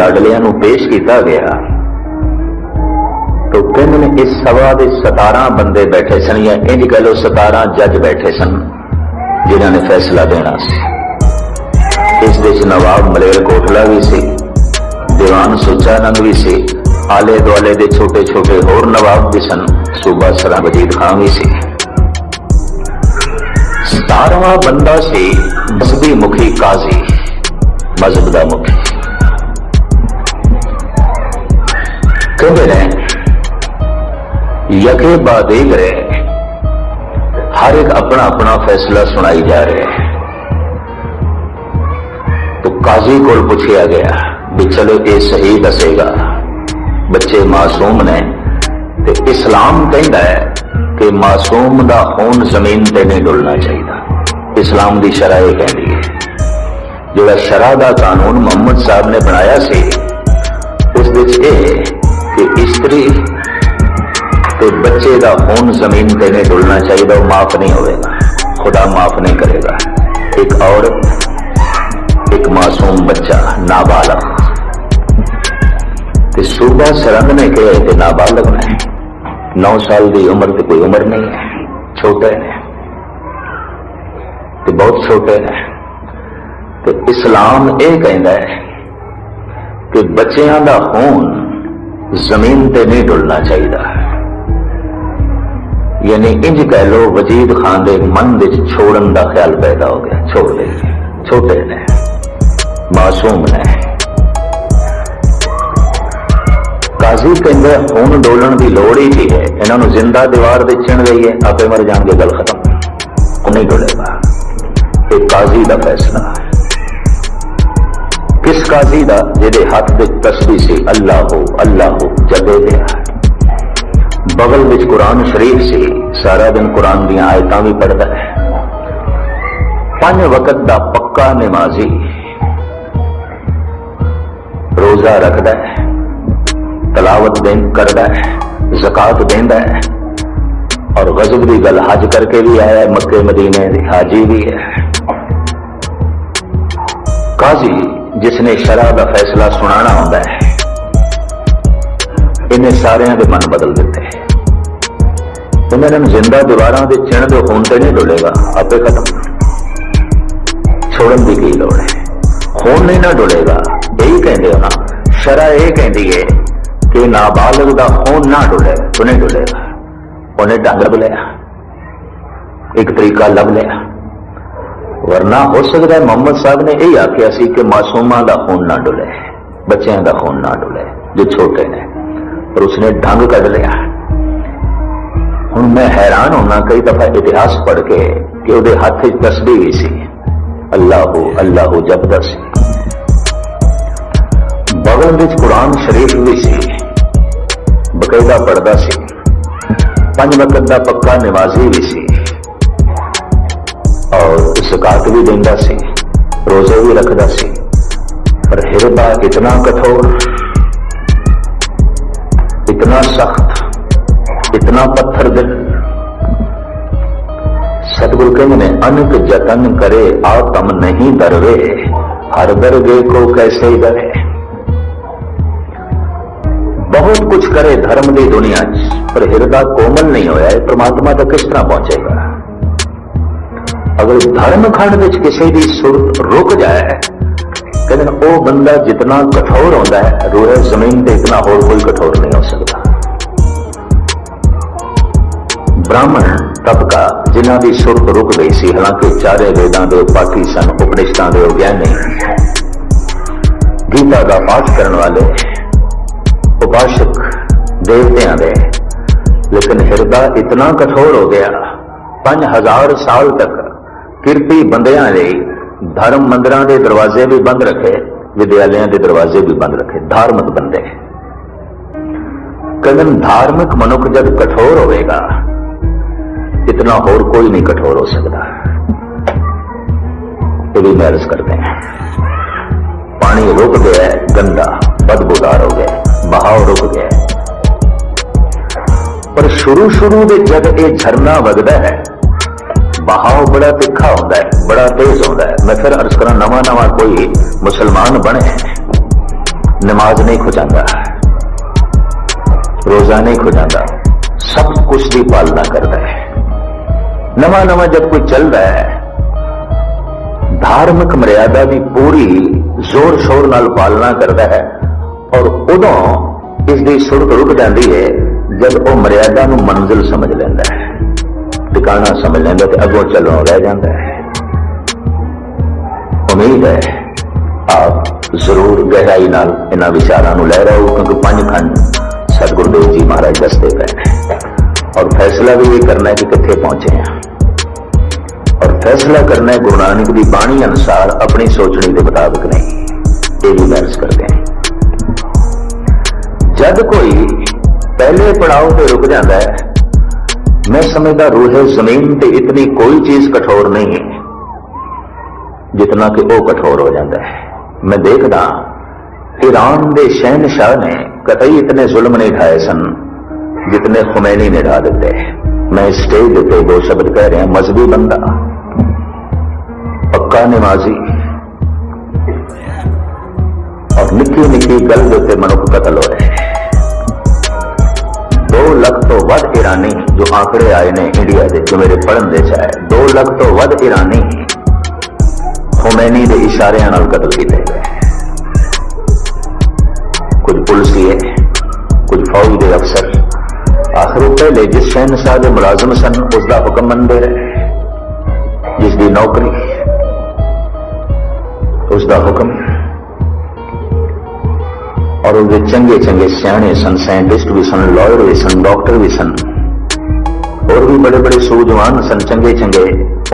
लाडलियां नूं पेश किया गया तो कहते ने इस सभा के 17 बंदे बैठे सन, या इंज कह लो 17 जज बैठे सन जिन्होंने फैसला देना सी। इस देश नवाब मलेर कोटला भी सी, दीवान सुचानंद भी सी, आले दुआले दे छोटे छोटे होर नवाब भी सन, सूबा सरा वजीद खान भी सी। 17वां बंदा सी मजहबी मुखी काजी, मजहब का मुखी। कहते रहे यके बाद एक रहे, हर एक अपना अपना फैसला सुनाई जा रहे हैं। तो काजी को पूछा गया भी चलो ये सही दसेगा, बच्चे मासूम ने, तो इस्लाम कहता है कि मासूम का खून जमीन ते नहीं डुलना चाहिए। इस्लाम की शरह यह कहती है, जो शरह का कानून मोहम्मद साहब ने बनाया सी उस कि स्त्री तो बच्चे का खून जमीन पे नहीं डुलना चाहिए, वो माफ नहीं होगा, खुदा माफ नहीं करेगा। एक औरत, एक मासूम बच्चा नाबालग, तो सूबा सरंग ने कहा कि नाबालग ने 9 साल की उम्र तो कोई उम्र नहीं है, छोटे ने तो बहुत छोटे ने। तो इस्लाम ये कहता है कि बच्चों का खून जमीन पे नहीं डुलना चाहिए, यानी इंज कह लो वजीद खान के मन में छोड़न का ख्याल पैदा हो गया, छोड़ दे, छोटे ने, मासूम ने। काजी कहते खून डोलन की लोड़ ही की है, इन्होंने जिंदा दीवार से चिण गई है, आपे मर जाएंगे, गल खत्म, नहीं डोलेगा। एक काजी का फैसला, किस काजी का जिहदे हाथ में तस्बीह सी अल्लाह हो जदे दिया, बगल विच कुरान शरीफ से सारा दिन कुरान दी आयतां भी पढ़ता है, 5 वक्त का पक्का नमाजी, रोजा रखता है, तलावत करता है, ज़कात देंदा है, और गज़ब की गल हज करके भी आया, मक्के मदीने हाजी भी है। काजी जिसने शरअ का फैसला सुनाना होता है, इन्हें सारे के मन बदल देते हैं। इन्होंने जिंदा दीवार के चिण के खून से नहीं डुलेगा, आपे खत्म, छोड़न की की लोड़ है, खून नहीं ना डुलेगा। यही कहते हो ना, शरअ यह कहती है कि नाबालग का खून ना डुले तो नहीं डुलेगा। उन्हें ढंग लभ लिया, एक तरीका लभ लिया, वरना हो सकता है मोहम्मद साहब ने यही आख्या सी कि मासूमा का खून ना डुले, बच्चों का खून ना डुले जो छोटे ने, और उसने ढंग कढ़ लिया। हुण मैं हैरान होना कई दफा इतिहास पढ़ के कि उहदे हाथ तस्बीह भी सी, अल्लाह जपदा सी, बगल विच कुरान शरीफ भी सी, बकायदा पढ़दा सी, 5 वक्त का पक्का नमाजी भी सी, और ज़कात भी देंदा सी, रोजे भी रखदा सी। पर हिरदा इतना कठोर, इतना सख्त, इतना पत्थर दिल। सतगुरु कहने अनक जतन करे आत्म नहीं दरवे, हर दरगे को कैसे डरे। बहुत कुछ करे धर्म की दुनिया पर हिरदा कोमल नहीं होया, परमात्मा तक किस तरह पहुंचेगा। अगर धर्म खंड में किसी की सुरत रुक जाए, कहते वो बंदा जितना कठोर होता है, रूह जमीन पे इतना और कोई कठोर नहीं हो सकता। ब्राह्मण तबका जिन्हों की सुरत रुक गई सी, हालांकि चारे वेदां दे पाठी सन, उपनिषदां दे ज्ञानी, गीता का पाठ करने वाले, उपासक देवतियां दे, लेकिन हिरदा इतना कठोर हो गया, 5000 साल तक किरती बंदियां ने धर्म मंदिरां के दरवाजे भी बंद रखे, विद्यालयों के दरवाजे भी बंद रखे। धार्मिक बंदे कहते धार्मिक मनुख जब कठोर होगा, इतना और कोई नहीं कठोर हो सकता। ये भी मैरिज करते हैं, पानी रुक गया है, गंदा बदबूदार हो गया, बहाव रुक गया। पर शुरू में जब ये झरना वगदा है, बहाव बड़ा तिखा होता है, बड़ा तेज होता है। मैं फिर अर्ज करा, नवा कोई मुसलमान बने नमाज नहीं खुजांदा, रोजा नहीं खुजांदा, सब कुछ की पालना करता है। नवा नवा जब कोई चल रहा है, धार्मिक मर्यादा की पूरी जोर शोर नाल पालना करता है, और उदों इसकी सुरत रुक जाती है जब वो मर्यादा नूं मंजिल समझ लेंदा है, ठिकाना समझ लेंदा ते अगों चलों रह जाता है। उम्मीद है आप जरूर गहराई नाल इन्हां विचारां नूं लै रहे हो, क्योंकि 5 खंड सतगुरुदेव जी महाराज दसते पे और फैसला भी ये करना है कि कित्थे पहुंचे हैं, और फैसला करना है गुरु नानक की बाणी अनुसार, अपनी सोचने के मुताबिक नहीं। ये भी बहस करते हैं। जब कोई पहले पड़ाव पे रुक जाता है, मैं समझदा रूहे जमीन पे इतनी कोई चीज कठोर नहीं है जितना कि वो कठोर हो जाता है। मैं देखदा ईरान के शहनशाह ने कतई इतने जुल्म नहीं ढाए सन जितने खुमैनी ने ढा दिते। मैं स्टेज पे 2 शब्द कह रहा, मजहबी बंदा, पक्का नमाजी, और निक्की निक्की गल के मनुख कतल हो रहे। 2 लाख तो वध ईरानी जो आंकड़े आए ने इंडिया के, जो मेरे पढ़न दे चाहे 2 लाख तो वध ईरानी खुमैनी के इशारे नाल कतल किए गए। कुछ पुलिसिए, कुछ फौज के अफसर, आखिर पहले जिस शहनशाह के मुलाजम सन उसका हुक्म मनते रहे, जिसकी नौकरी उसका हुक्म, और उसके चंगे चंगे सियाने सन, साइंटिस्ट भी सन, लॉयर भी सन, डॉक्टर भी सन, और भी बड़े बड़े सूझवान सन, चंगे चंगे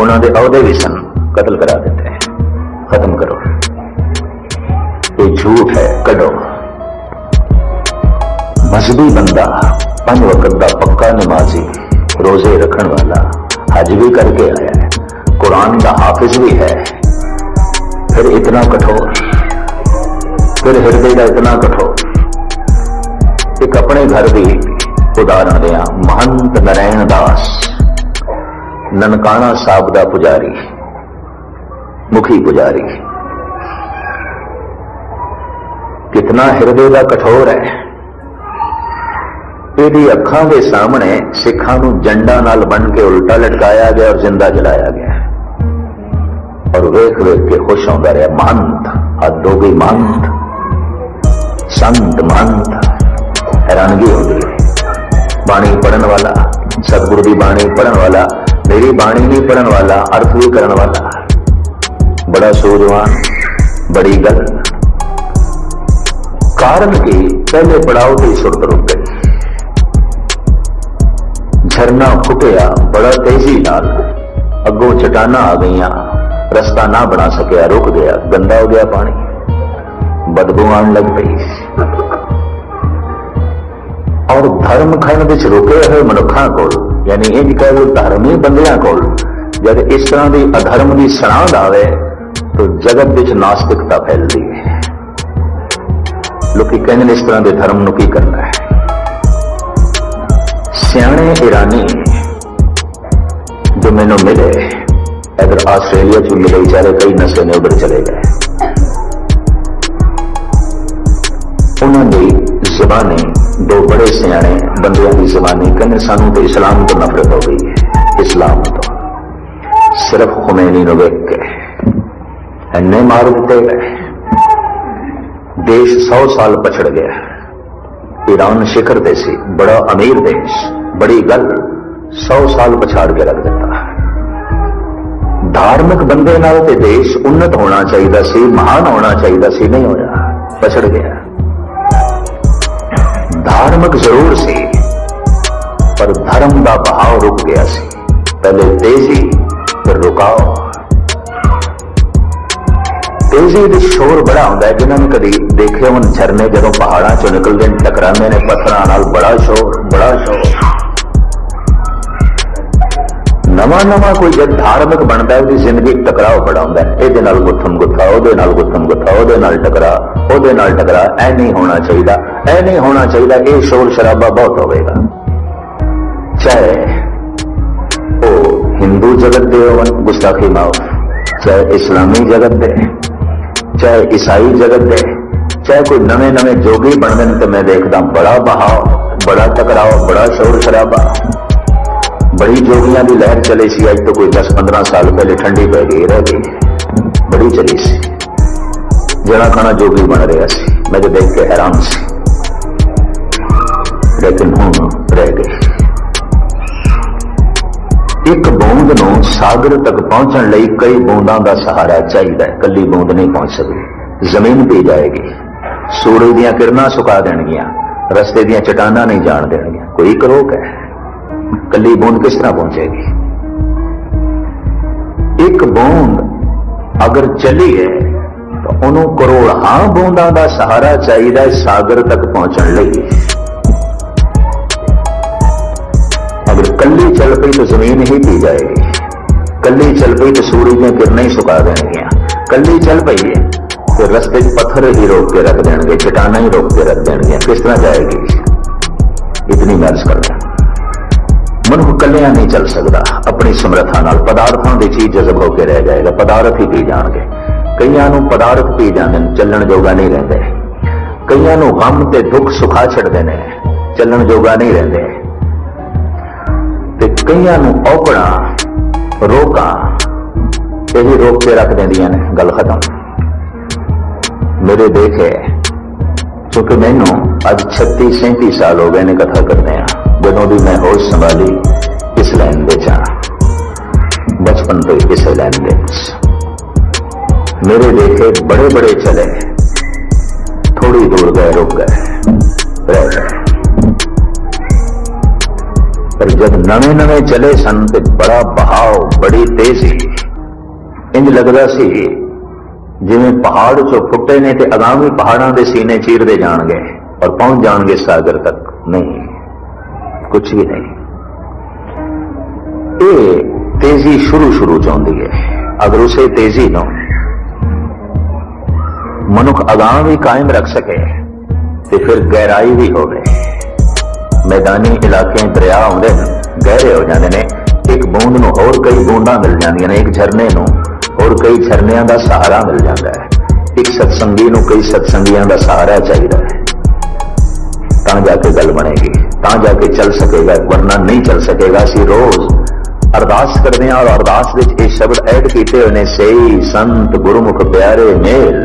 उन्होंने अहदे भी सन, कत्ल करा देते हैं। खत्म करो, ये झूठ है, कढो। मजहबी बंदा, 5 वक्त का पक्का नमाजी, रोजे रखने वाला, हज भी करके आया है, कुरान का हाफिज भी है, फिर इतना कठोर, फिर हृदय का इतना कठोर। एक अपने घर की उदाहरण दिया, महंत नारायण दास ननकाना साहब का पुजारी, मुखी पुजारी, कितना हृदय का कठोर है। यदि अखां के सामने सिखां नूं जंडा नाल बन के उल्टा लटकाया गया और जिंदा जलाया गया, और वेख वेख के खुश होता रहा। महंत, हद हो गई महंत, संत महंत, हैरानगी हो गई। बाणी पढ़न वाला, सतगुरु की बाणी पढ़न वाला, मेरी बाणी नहीं पढ़न वाला, अर्थ भी करने वाला, बड़ा सूझवान, बड़ी गल। कारण की पहले पड़ाव की सुरत रुक गई, झरना फुटिया बड़ा तेजी नाल, अगों चटाना आ गई, रास्ता ना बना सकिया, रुक गया, गंदा हो गया पानी, बदबू आने लग पई। और धर्म खंड विच रुके हुए मनुखों को, यानी इंज कह लो धर्मी बंदियां को, जब इस तरह की अधर्म की सनाद आवे तो जगत विच नास्तिकता फैलती है। लोग कहते इस तरह के धर्म नूं की करना है। सियाणे ईरानी जो मैनू मिले, इधर आस्ट्रेलिया च मिले, बेचारे कई नशे ने उधर चले गए। उन्होंने जबानी, 2 बड़े सियाणे बंदियां की जबानी, कहने सानू तो इस्लाम तो नफरत हो गई है, इस्लाम तो सिर्फ खुमैनी नूं वेख के इन्ने मार दिते गए। देश 100 साल पछड़ गया। ईरान शिखर दे सी, बड़ा अमीर देश, बड़ी गल 100 साल पछाड़ के रख दिता। धार्मिक बंदे नाल ते देश उन्नत होना चाहिए सी, महान होना चाहिए सी, नहीं होया, पछड़ गया। धार्मिक जरूर सी, पर धर्म का बहाव रुक गया सी। पहले तेजी, फिर रुकाव। तेजी का शोर बड़ा होंदा है। जिन्होंने कभी देखे उन झरने जो पहाड़ा चो निकलते हैं, टकराते हैं पत्थरां नाल, बड़ा शोर, बड़ा शोर। नवा नवा कोई जब धार्मिक बनता है, उसकी जिंदगी टकराव बड़ा होंदा है। ये गुत्थम गुत्था, ओदे नाल गुत्थम गुत्था, ओदे नाल टकरा, ओदे नाल टकरा। ऐ नहीं होना चाहिए, ऐ नहीं होना चाहिए। ये शोर शराबा बहुत होगा, चाहे वो हिंदू जगत दे होवन गुस्ताखी माफ, चाहे इस्लामी जगत दे, चाहे ईसाई जगत दे, चाहे कोई नवे नवे जोगी बनते हैं तो मैं देखता बड़ा बहाव, बड़ा टकराव, बड़ा शोर शराबा। बड़ी जोगियां की लहर चली सी, अज तो कोई 10-15 साल पहले ठंडी पै गई, रह गई, बड़ी चली सी। जना खाना जोगी बन रहा सी, मैं तो देख के हैरान सी, लेकिन हुण रह गई। एक बूंद नूं सागर तक पहुंचण लई कई बूंदां दा सहारा चाहिए, कली बूंद नहीं पहुंच सकती। जमीन पी जाएगी, सूरज दीयां किरणां सुका देणगियां, रस्ते दीयां चट्टानां नहीं जाण देणगियां। कोई एक रोक है, कली बूंद किस तरह पहुंचेगी? एक बूंद अगर चली है तो उन्होंने करोड़ां बूंदां दा सहारा चाहिए सागर तक पहुंचण लई। अगर कली चल पई तो जमीन ही पी जाएगी, कली चल पई तो सूरज ने किरणें ही सुका देंगियां, कली चल पई है तो रस्ते पत्थर ही रोक के रख देंगे, चट्टाना ही रोक के रख देंगे। किस तरह जाएगी? इतनी मैर्ज कर लें। मनुख कलिया नहीं चल सकता अपनी समर्था नाल, पदार्थों की चीज जजब होकर रह जाएगा, पदार्थ ही पी जाएंगे। कईयां नूं पदार्थ पी जाते हैं, चलण जोगा नहीं रहते। कईयां नूं गम ते दुख सुखा छड़ते हैं, चलण जोगा नहीं रहते। ते कईयां नूं औकड़ा रोका यही रोक के रख देंदियां ने, गल खत्म। मेरे देखे क्योंकि मैनू अज 36-37 साल हो गए ने कथा करते हैं, जदों भी मैं होश संभाली इस लाइन विच हाँ, बचपन तो इस लाइन विच। मेरे देखे बड़े बड़े चले, थोड़ी दूर गए, रुक गए, रह गए। पर जब नवे नवे चले सन तो बड़ा बहाव, बड़ी तेजी, इंज लगता सी जिवें पहाड़ चो फुटे ने ते आगामी पहाड़ों के सीने चीरते जाणगे और पहुंच जाणगे सागर तक। नहीं, कुछ भी नहीं। ये तेजी शुरू च आउंदी है। अगर उसे तेजी नो मनुख अगां भी कायम रख सके तो फिर गहराई भी होवे। मैदानी इलाके दरिया आउंदे गहरे हो जाते हैं, एक बूंद नूं होर कई बूंदां मिल जांदियां ने, एक झरने नूं और कई झरनियां दा सहारा मिल जाता है, एक सत्संगी नूं कई सत्संगियां दा सहारा चाहिए, तां जाके गल बनेगी, तां जाके चल सकेगा, वरना नहीं चल सकेगा। असीं रोज अरदास करते हैं और अरदास विच ये शब्द ऐड किए हुए ने, सही संत गुरुमुख प्यारे मेल,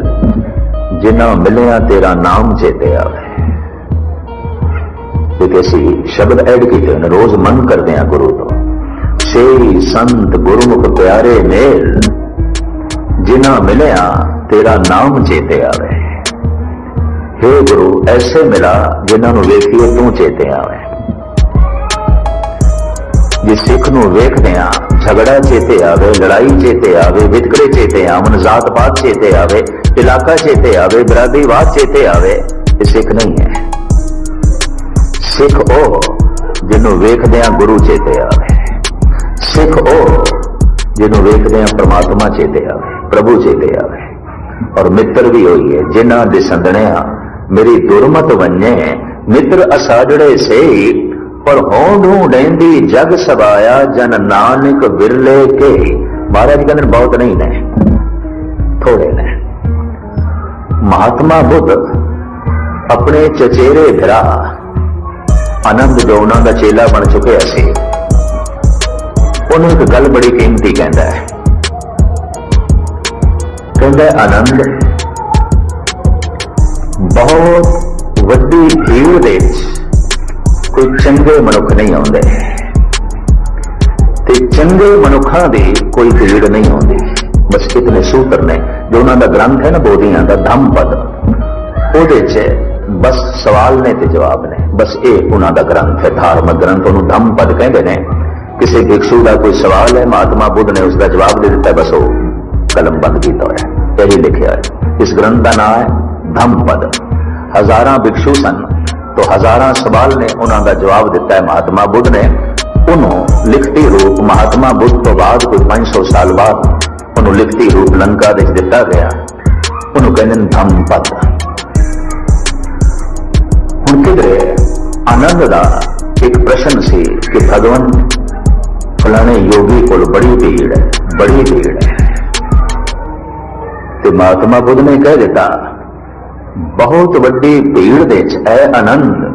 जिन्हां मिलिया तेरा नाम चेते आवे। असीं शब्द ऐड किए हुए ने, रोज मन करते हैं गुरु तो, सही संत गुरुमुख प्यारे मेल, जिन्हां मिलिया तेरा नाम चेते आवे। हे गुरु ऐसे मिला जिन्हां नूं वेखिए तू चेते आवे। जे सिख नूं वेखदियां झगड़ा चेते आवे, लड़ाई चेते आवे, वितकरे चेते आवन, जात पात चेते आवे, इलाका चेते आवे, बरादरीवाद चेते आवे, ये सिख नहीं है। सिख ओ जिन्हों वेखदियां गुरु चेते आवे, सिख ओ जिन्हों वेखदियां परमात्मा चेते आवे, प्रभु चेते आवे। और मित्र भी होई है, जिन्हां दे संदणिया मेरी दुरमत वन्ने, मित्र असाजड़े से पर हों ढूंढेंदी जग सबाया, जन नानक विरले के। महाराज कहते बहुत नहीं ने, थोड़े ने। महात्मा बुद्ध अपने चचेरे भरा आनंद जो उन्हों का चेला बन चुके सी, उन्होंने एक गल बड़ी कीमती कहता है, आनंद बहुत वड्डी भीड़ दे कोई चंगे मनुख नहीं आउंदे ते चंगे मनुखों की कोई भीड़ नहीं आउंदी। बस इतने सूत्र ने जो उन्होंने ग्रंथ है ना बोधियां का धम्मपद, उहदे च बस सवाल ने ते जवाब ने, बस ये उन्होंने ग्रंथ है, धार्मिक ग्रंथ, उन्होंने धम्मपद कहते हैं। किसी भिक्षु का कोई सवाल है, महात्मा बुद्ध ने उसका जवाब दे दिता है, बस वो कलम बंद किया हुआ है, यही लिखा है। इस ग्रंथ का नाम है धम्मपद। हजारां भिक्षु सन तो हजारां सवाल ने उन्होंने जवाब दिता है महात्मा बुद्ध ने। उन्होंने लिखती रूप महात्मा बुद्ध तो बाद कोई 500 साल बाद उन्होंने लिखती रूप लंका दे दिता गया, उन्होंने कहते धम्मपद। हुण किधरे आनंद का एक प्रश्न सी कि भगवान फलाने योगी को बड़ी भीड़ है, बड़ी भीड़ है। तो महात्मा बुद्ध ने कह दिता बहुत वड्डी भीड़ दे ऐ आनंद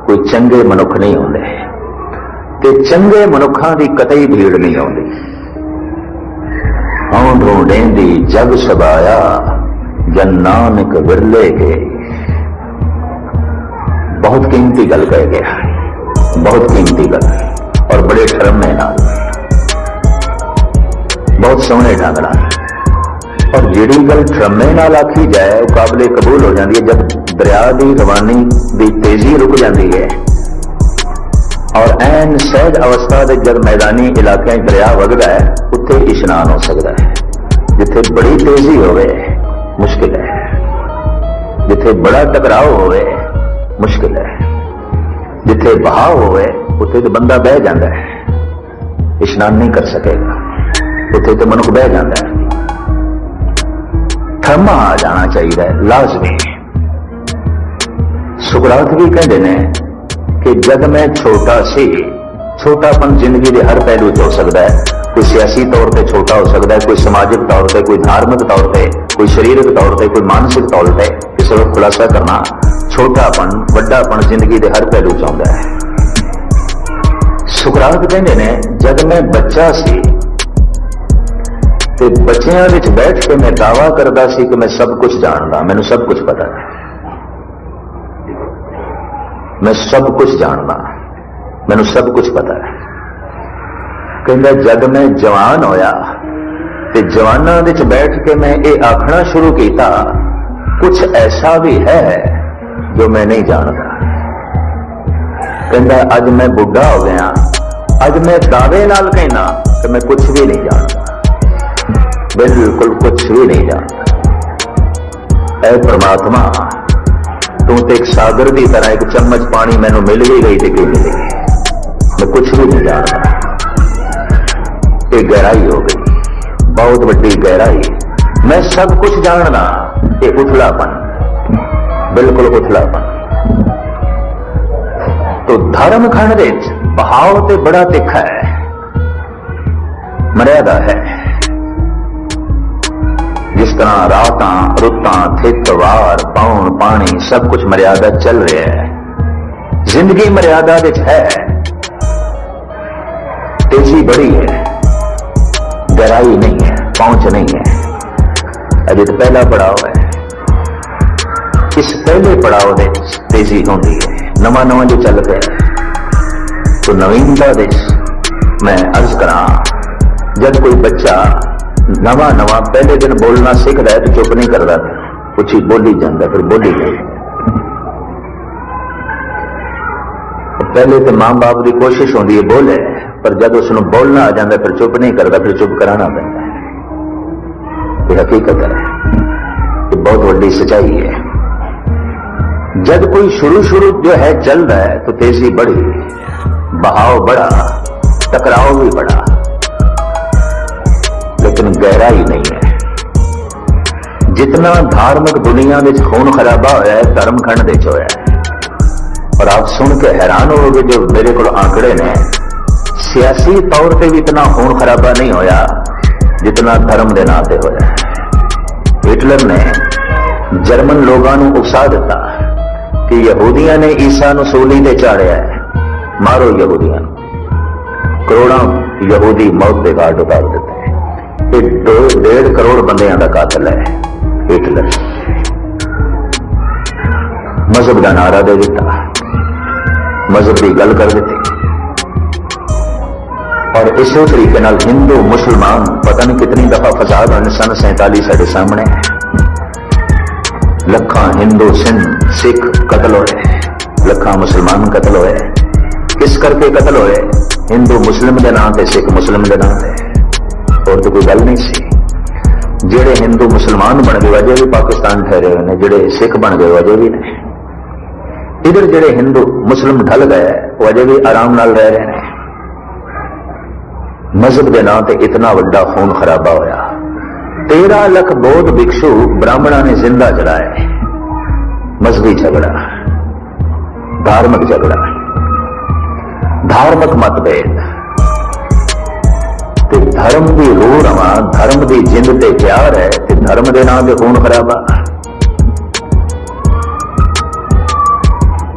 कोई चंगे मनुख नहीं आउंदे ते चंगे मनुखां दी कतई भीड़ नहीं आउंदी। आउंदों डेंदी जग सबाया जन नानक विरले गए। बहुत कीमती गल कह गया, बहुत कीमती गल और बड़े शर्मे नाल, बहुत सोहने ढंग नाल। और जिहड़ी गल शर्मे नाल आखी जाए वो काबिले कबूल हो जाती है जब दरिया की रवानी की तेजी रुक जाती है और ऐन सहज अवस्था के जब मैदानी इलाके दरिया वगदा है उत्थे इशनान हो सकता है। जिथे बड़ी तेजी होवे मुश्किल है, जिथे बड़ा टकराव होवे मुश्किल है, जिथे बहाव होवे उत्थे तो बंदा बह जाता है, इशनान नहीं कर सकेगा, उत्थे तो मनुख बह जाता है। थर्मा आ जाना चाहिए लाजमी। सुकरात भी कहते हैं कि जब मैं छोटा सी, छोटापन जिंदगी के हर पहलू च हो सकता है। कोई सियासी तौर पर छोटा हो सकता है, कोई समाजिक तौर पर, कोई धार्मिक तौर पर, कोई शरीरक तौर पर, कोई मानसिक तौर पर। किसी को खुलासा करना छोटापन वड्डापन जिंदगी के हर पहलू च आउंदा है। सुकरात कहते हैं जब मैं बच्चा सी ते बच्चियां विच बैठ के मैं दावा करता सी कि मैं सब कुछ जानदा, मैनू सब कुछ पता है, मैं सब कुछ जानदा, मैनू सब कुछ पता है। कहंदा जब मैं जवान होया ते जवानां विच बैठ के मैं ये आखना शुरू किया कुछ ऐसा भी है जो मैं नहीं जानता। कहंदा अज मैं बुढ़ा हो गया, अज मैं दावे नाल कहना कि मैं कुछ भी नहीं जानता, बिल्कुल कुछ भी नहीं जानता। ऐ परमात्मा तू तो एक सागर की तरह एक चम्मच पानी मैनू मिल भी गई तो क्यों मिली, मैं कुछ भी नहीं जानता। ये गहराई हो गई, बहुत बड़ी गहराई। मैं सब कुछ जानना, ये उथलापन, बिल्कुल उथलापन। तो धर्म खंड विच बहाव ते बड़ा तिखा है, मर्यादा है। जिस तरह रातां रुतां थित वार पाउण पानी सब कुछ मर्यादा चल रहा है, जिंदगी मर्यादा विच है। तेजी बड़ी है, गहराई नहीं है, पहुंच नहीं है। अजे तो पहला पड़ाव है, इस पहले पड़ाव में तेजी होती है, नवा नवा जो चल रहा है। तो नवीनता मैं अर्ज करा जब कोई बच्चा नवा नवा पहले दिन बोलना सीखता है तो चुप नहीं करता, कुछ ही बोली जाता, फिर बोली जाता। पहले तो मां बाप की कोशिश होती है बोले, पर जब उसको बोलना आ जाता फिर चुप नहीं करता, फिर चुप कराना पैदा है। ये हकीकत है, ये बहुत बड़ी सच्चाई है। जब कोई शुरू शुरू जो है चल रहा है तो तेजी बढ़ी, बहाव बढ़ा, टकराव भी बढ़ा, लेकिन गहराई नहीं है। जितना धार्मिक दुनिया में खून खराबा होया है धर्म खंड विच होया है। और आप सुन के हैरान होगे जो मेरे को आंकड़े ने, सियासी तौर पे भी इतना खून खराबा नहीं होया जितना धर्म के नाते होया है। हिटलर ने जर्मन लोगों को उकसा दिता कि यहूदियों ने ईसा नूं सूली ते चाढ़िया है, मारो यहूदियों। करोड़ों यहूदी मौत के घाट उतार देते हैं। ये 2.5 करोड़ बंदियां का कातिल है हिटलर। मजहब का नारा दे दिता, मजहब की गल कर दी, और इसी तरीके नाल हिंदू मुसलमान पता नहीं कितनी दफा फसाद होने सन 47 साडे सामने है। लखा हिंदू सिख कतल होए, लखा मुसलमान कतल होए। किस करके कतल होए? हिंदू मुस्लिम के नाम से, सिख मुस्लिम के नाम से, और तो कोई गल नहीं सी। जेड़े हिंदू मुसलमान बन गए अजे भी पाकिस्तान ठहरे हुए हैं, जेड़े सिख बन गए अजे भी ने। इधर जेड़े हिंदू मुस्लिम ढल गए वो अजे भी आराम नाल रह रहे हैं। मजहब के नाम से इतना बड़ा खून खराबा होया। 13 लाख बौद्ध भिक्षु ब्राह्मणों ने जिंदा जलाए। मजहबी झगड़ा, धार्मिक झगड़ा, धार्मिक मतभेद, धर्म की रूह रवा, धर्म की जिंद ते प्यार है, धर्म के नाम से खून खराबा।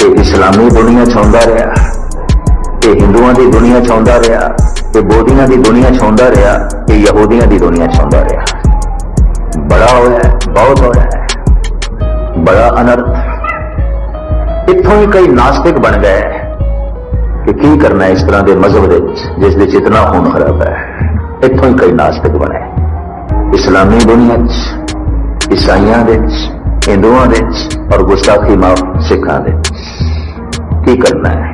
ये इस्लामी दुनिया च आउंदा रहा, ये हिंदुओं की दुनिया च आउंदा रहा, ये बोधियां की दुनिया च आउंदा रहा, ये यहूदियों की दुनिया च आउंदा रहा। बड़ा होया है, बहुत होया है, बड़ा अनर्थ। इत्थों ही कई नास्तिक बन गए कि की करना इस तरह के मजहब जिस दे इतना खून खराब है। इत्थों ही कई नास्तिक बने इस्लामी दुनिया च, ईसाइयां दे च, हिंदुओं दे च और गुस्ताखी माफ सिखां दे च। की करना है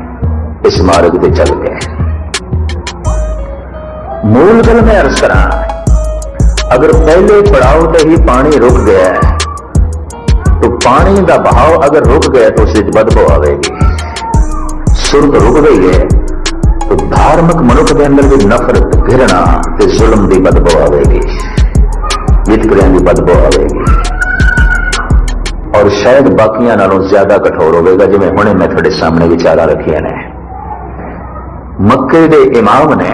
इस मार्ग से चल गए। मूल गल मैं अर्ज करा, अगर पहले पड़ाव से ही पानी रुक गया है तो पानी का बहाव अगर रुक गया तो उससे बदबू आएगी। सुरत रुक गई है तो धार्मिक मनुष्य के अंदर भी नफरत, घृणा ते जुल्म की बदबू आएगी, वितकरियां की बदबू आएगी और शायद बाकियां नालों ज्यादा कठोर होगा। जिवें हुणे मैं थोड़े सामने विचारा रखिया ने। मक्के दे इमाम ने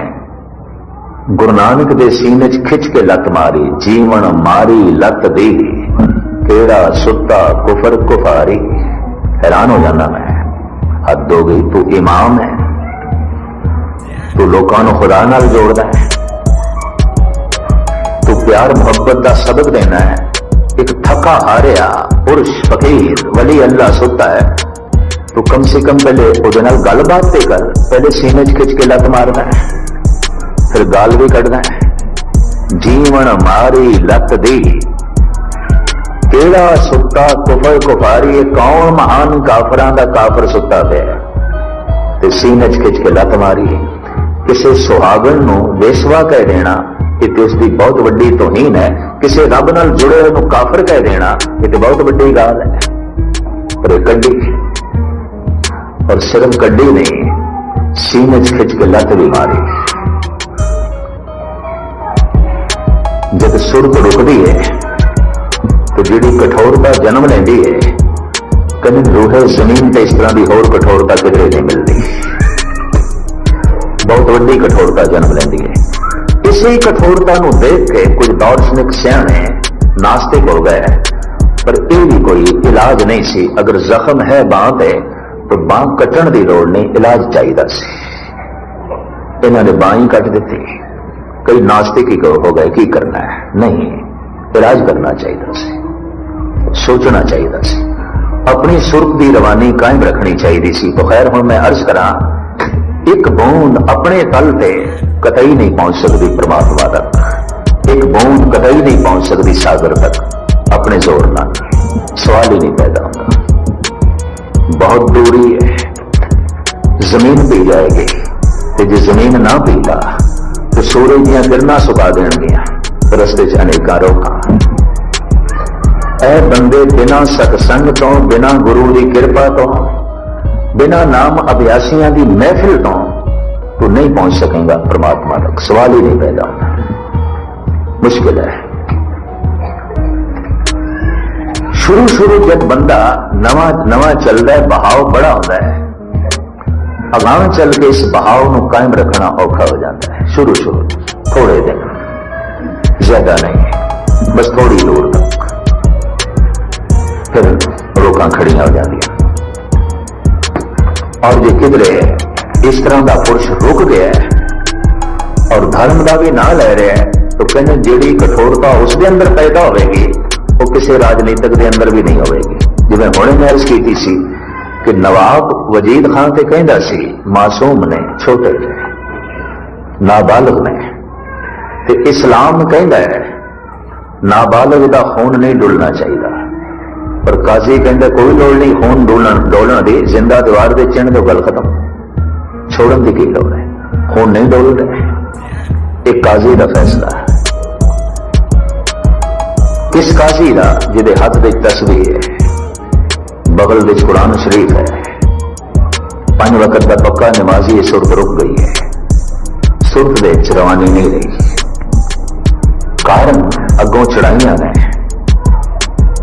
गुरु नानक दे सीने च खिंच के लत मारी, जीवन मारी लत दी, केड़ा सुता कुफर कुफारी। हैरान हो जाना मैं, हद हो गई। तू इमाम है, तू लोगों को खुदा नाल जोड़दा है, तू प्यार मोहब्बत का सबक देना है। एक थका हारिया पुरुष फकीर वली अल्लाह सुता है, तो कम से कम पहले उहदे नाल गलबात ते कर। पहले सीने च खिंच के लत मारदा है, फिर गाल भी कढ़दा है। जीवन मारी लत दी, केड़ा सुता कुफर कुफारी। कौन महान काफरां दा काफर सुता पे ते सीने च खिंच के लत मारी। किसी सुहागन नूं बेसवा कह देना ये तो उसकी बहुत वड्डी तौहीन है। किसी रब नाल जुड़े हुए नूं काफर कह देना ये तो बहुत वड्डी गाल है। पर कड्डी, और सिर्फ कड्डी नहीं, सीने च खिंच के लत भी मारी। जब सुरत रुकती है तो जी कठोरता जन्म लेंदी है, कभी रूहे जमीन पर इस तरह की होर कठोरता किधरे नहीं मिलती। बहुत वड्डी कठोरता जन्म लेंदी है। इसी कठोरता को देख के कुछ दार्शनिक सियाणे नास्तिक हो गए, पर यह भी कोई इलाज नहीं सी। अगर जख्म है बांह पे तो बांह कट्टण की लोड़ नहीं, इलाज चाहिए सी। इन्होंने बांह ही कट दी। कई नास्तिक ही हो गए की करना है, नहीं, इलाज करना चाहिए सी, सोचना चाहिए सी, अपनी सुरत की रवानी कायम रखनी चाहिए सी। तो खैर हुण मैं अर्ज करा, एक बूंद अपने तल पे कतई नहीं पहुंच सकती परमात्मा तक, एक बूंद कतई नहीं पहुंच सकती सागर तक अपने जोर ना। सवाल ही नहीं पैदा होता। बहुत दूरी है, जमीन पी जाएगी, तो जो जमीन ना पीता तो सूरज दियां किरणां सुका देणगियां, रस्ते च अनेकां रोकां। ऐ बंदे बिना सतसंग तो, बिना गुरु की कृपा तो, बिना नाम अभ्यासियों की महफिल तो तू नहीं पहुंच सकेगा परमात्मा तक। सवाल ही नहीं पैदा होता, मुश्किल है। शुरू जब बंदा नवा चलता है, बहाव बड़ा होता है, अगां चल के इस बहाव को कायम रखना औखा हो जाता है। शुरू थोड़े दिन, ज्यादा नहीं, बस थोड़ी दूर तक, फिर रोकां खड़ियां हो जाती। और जो किधरे इस तरह का पुरुष रुक गया है और धर्म का भी ना ले रहा है, तो कहने जी कठोरता उसके अंदर पैदा होगी वो किसी राजनीतिक के अंदर भी नहीं होगी। जिवें हुणे मैं अर्ज की सी कि नवाब वजीद खान से कहता सी, मासूम ने, छोटे ने, नाबालग ने, तो इस्लाम कहता है नाबालग का खून नहीं डुलना चाहिए। पर काजी कहता कोई लोड़ नहीं खून डोलण की, जिंदा दीवार के चिन्ह तो गल खत्म, छोड़न की की लोड़ है, खून नहीं डोल रहे। एक काजी का फैसला है। किस काजी का जिहदे हाथ में तस्बीह है, बगल में कुरान शरीफ है, 5 वक्त का पक्का नमाजी, सुरत रुक गई है, सुरत दे रवानी नहीं रही। कारण अगों चढ़ाइयां ने,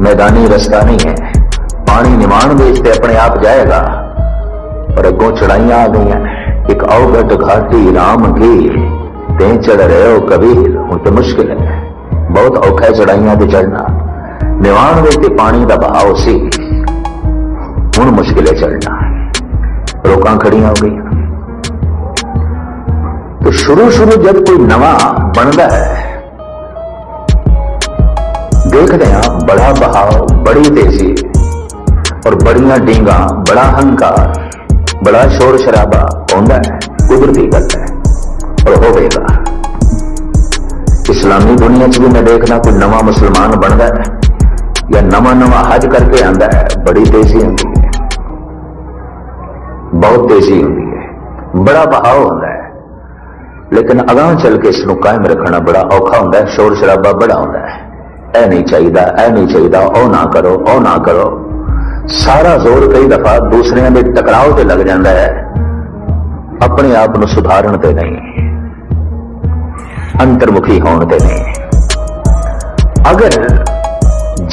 मैदानी रास्ता नहीं है। पानी निमान बेचते अपने आप जाएगा, पर अगों चढ़ाइयां आ गई। एक अवगट घाटी राम की ते चढ़ रहे हो कबीर, हूं तो मुश्किल है, बहुत औखा है चढ़ाइयां ते चढ़ना। निवाण में पानी का बहाव सी, हुण मुश्किल है चलना, रोकां खड़ियां हो गई। तो शुरू शुरू जब कोई नवा बनता है, देखते हैं बड़ा बहाव, बड़ी तेजी और बड़ियां डींगा, बड़ा हंकार, बड़ा शोर शराबा होता है, कुदरती गल है और होगा। इस्लामी दुनिया च भी मैं देखना कोई नवा मुसलमान बनता है या नवा नवा हज करके आंदा है, बड़ी तेजी होती है, बहुत तेजी होती है, बड़ा बहाव होता है, लेकिन अगां चल के इसनूं कायम रखना बड़ा औखा होता है, शोर शराबा बड़ा होता है। ऐ नहीं चाहिए, ऐ नहीं चाहिए, ओ ना करो, ओ ना करो। सारा जोर कई दफा दूसरिਆਂ ਦੇ टकराव से लग जाता है, अपने आप ਨੂੰ सुधारन ते नहीं, अंतर्मुखी होने ते नहीं। अगर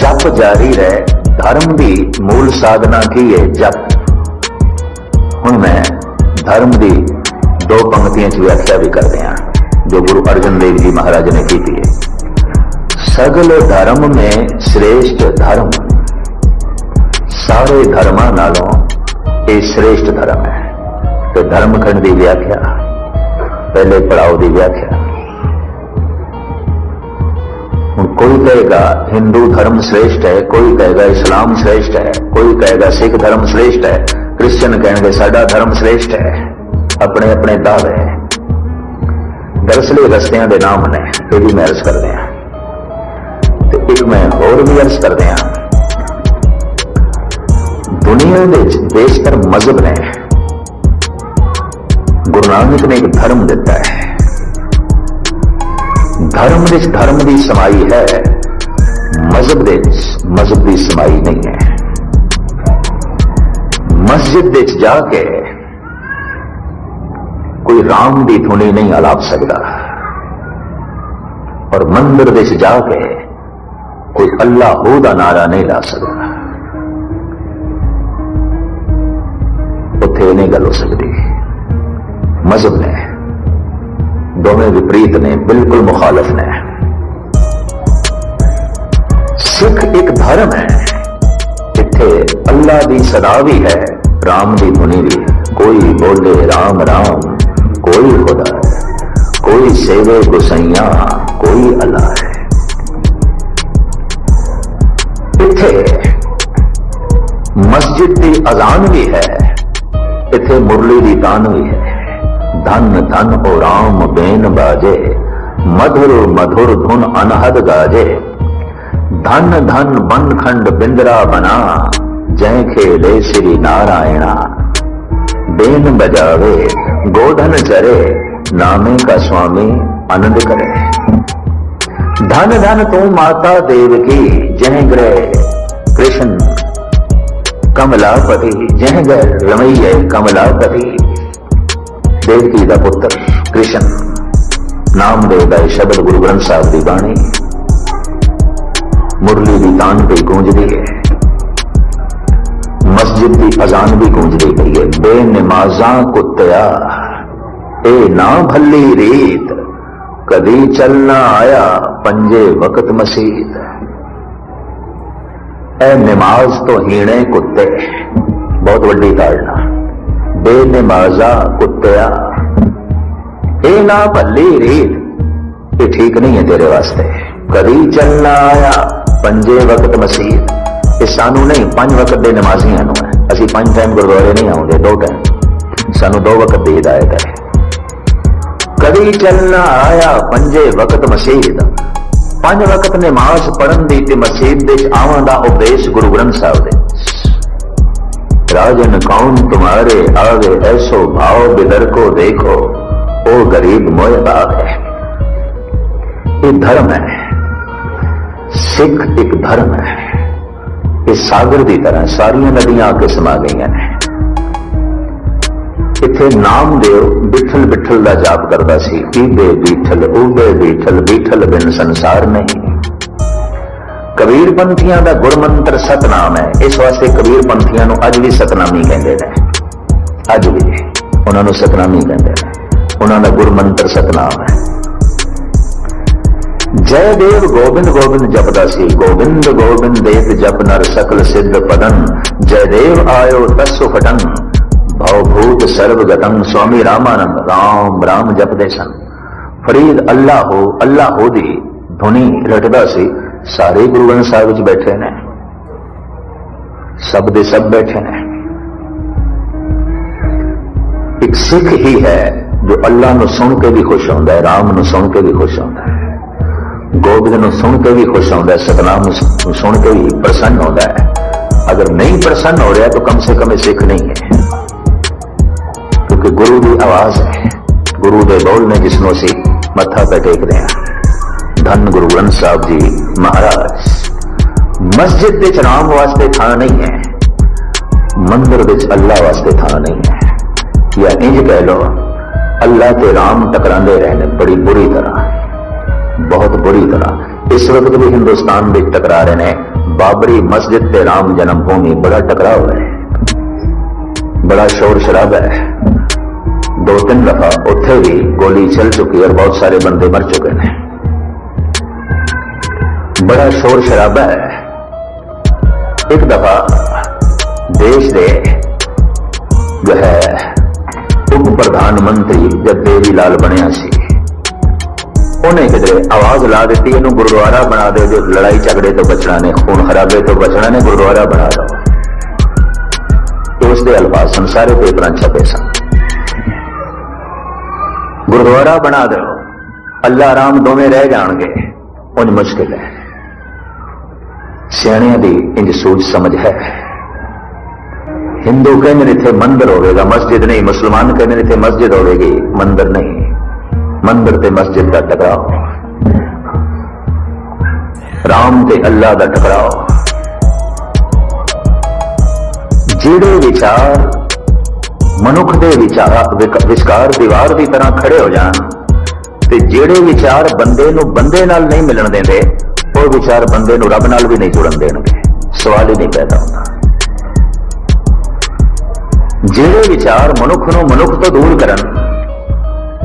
जप जारी रहे, धर्म की मूल साधना की है जप। हुण मैं धर्म की दो पंक्तियां च व्याख्या भी करते हैं जो गुरु अर्जन देव जी महाराज ने की है। सगल धर्म में श्रेष्ठ धर्म, सारे धर्मां नालों ये श्रेष्ठ धर्म है। तो धर्मखंड की व्याख्या, पहले पड़ाव की व्याख्या। कोई कहेगा हिंदू धर्म श्रेष्ठ है, कोई कहेगा इस्लाम श्रेष्ठ है, कोई कहेगा सिख धर्म श्रेष्ठ है, क्रिश्चियन कहेंगे साडा धर्म श्रेष्ठ है। अपने अपने दावे दरअसल रस्तियां के नाम ने, ये भी मैं अर्ज करते हैं। तो एक मैं होर भी अर्ज करते हैं, दुनिया के बेशतर मजहब ने, गुरु नानक ने एक धर्म दिता है। धर्म की समाई है, मजहब की समाई नहीं है। मस्जिद जाके कोई राम की धुनी नहीं आलाप सकता और मंदिर जाके कोई अल्लाह हो का नारा नहीं ला सकता। उत्थे नहीं गल हो सकती। मजहब ने दोवें विपरीत ने, बिल्कुल मुखालफ ने। सिख एक धर्म है, इत्थे अल्लाह की सदा भी है, राम की धुनी भी है। कोई बोले राम राम, कोई खुदा है, कोई सेवे गुसैया, कोई अल्लाह है। इत्थे मस्जिद की अजान भी है, इत्थे मुरली की तान भी है। धन धन ओ राम बेन बाजे, मधुर मधुर धुन अनहद गाजे। धन धन बन खंड बिंदरा बना, जय खेले श्री नारायणा। बेन बजावे गोधन चरे, नामे का स्वामी आनंद करे। धन धन तू माता देवकी, जय ग्रह कृष्ण कमलापति। जय ग्रह रमैये कमलापति, देवकी का पुत्र कृष्ण। नामदेव का शब्द गुरु ग्रंथ साहब की बाणी, मुरली की तान पे गूंजती है, मस्जिद की अजान भी गूंजती पई है। बेनमाजा कुत्या ए ना भली रीत, कदी चलना आया पंजे वक्त मसीद। ए नमाज तो हीणे कुत्ते, बहुत वड्डी ताड़ना। बेनमाजा कुत्या ए ना भली रीत, ये ठीक नहीं है तेरे वास्ते। कदी चलना आया पंजे वक्त मसीद, ये सानू नहीं 5 वक्त के नमाजियां नू है। असी 5 टाइम गुरुद्वारे नहीं आउंदे, 2 टाइम, सानू 2 वक्त की हिदायत है। कदी चलना आया पंजे वक्त मसीद, 5 वक्त नमाज पढ़न दी ते मसीद दे आवन दा उपदेश गुरु ग्रंथ साहब दे। राजन कौन तुम्हारे आगे, ऐसो भाव बिदर को देखो, ओ गरीब मोह भाव है। ये धर्म है, सिख एक धर्म है। इस सागर की तरह सारिया नदियां आके समा गई ने। इत्थे नामदेव बिठल बिठल का जाप करता सी, ईबे बीठल उबे बीठल, बीठल बिन संसार नहीं। कबीर पंथियां का गुरमंत्र सतनाम है, इस वास्ते कबीर पंथियां नूं अज भी सतनामी कहते हैं। अज भी उन्होंने सतनामी कहते हैं, उन्होंने गुरमंत्र सतनाम है। जय देव गोबिंद गोबिंद जपदा सी, गोबिंद गोबिंद देत जप नर सकल सिद्ध पदन, जय देव आयो तस्व फटन, भवभूत सर्वगतम। स्वामी रामानंद राम राम जपदे सन। फरीद अल्लाह हो दी धुनी रटदा सी। सारे गुरु ग्रंथ साहिब विच बैठे ने, सब दे सब बैठे ने। एक सिख ही है जो अल्लाह नूं सुन के भी खुश होंदा है, राम नूं सुन के भी खुश होंदा है, गोबिंद नूं सुन के भी खुश होंदा है, सतनाम नूं सुन के भी प्रसन्न होता है। अगर नहीं प्रसन्न हो रहा तो कम से कम सिख नहीं है, क्योंकि गुरु की आवाज है, गुरु के बोल ने जिसनों असीं मत्था पे टेकदे हां। धन गुरु ग्रंथ साहब जी महाराज। मस्जिद विच राम वास्ते थां नहीं है, मंदिर विच अल्लाह वास्ते थां नहीं है। या इंज कह लो, अल्लाह ते राम टकरांदे रहे बड़ी बुरी तरह, बहुत बुरी तरह। इस वक्त भी हिंदुस्तान में टकरा रहे हैं। बाबरी मस्जिद ते राम जन्मभूमि बड़ा टकराव है, बड़ा शोर शराबा है। 2-3 दफा उत्थे भी गोली चल चुकी और बहुत सारे बंदे मर चुके हैं। बड़ा शोर शराबा है। एक दफा देश दे जो है उप प्रधानमंत्री जब देवी लाल बनया सी, उन्हें किधरे आवाज ला दी, इन्हों गुरुद्वारा बना दे, जो लड़ाई झगड़े तो बचना ने, खून खराबे तो बचना ने, गुरुद्वारा बना दो। तो उसके अल्फाज सन, सारे पेपर छपे सन। गुरुद्वारा बना दो, अल्लाह राम दोवें रह जाएंगे, उंज मुश्किल है। सियाणियां दी इंज सोच समझ है। हिंदू कहने इत्थे मंदिर होगा, मस्जिद नहीं। मुसलमान कहने इत्थे मस्जिद होगी, मंदिर नहीं। मंदिर ते मस्जिद का टकराव, राम ते अल्लाह का टकराव। जेड़े विचार मनुख दे विचार दीवार की तरह खड़े हो जान, ते जेड़े विचार बंदे नूं बंदे नाल नहीं मिलन देंदे, वो विचार बंदे नूं रब नाल भी नहीं जुड़न देणगे। सवाल ही नहीं पैदा होता। जेड़े विचार मनुख नूं मनुख तो दूर करन,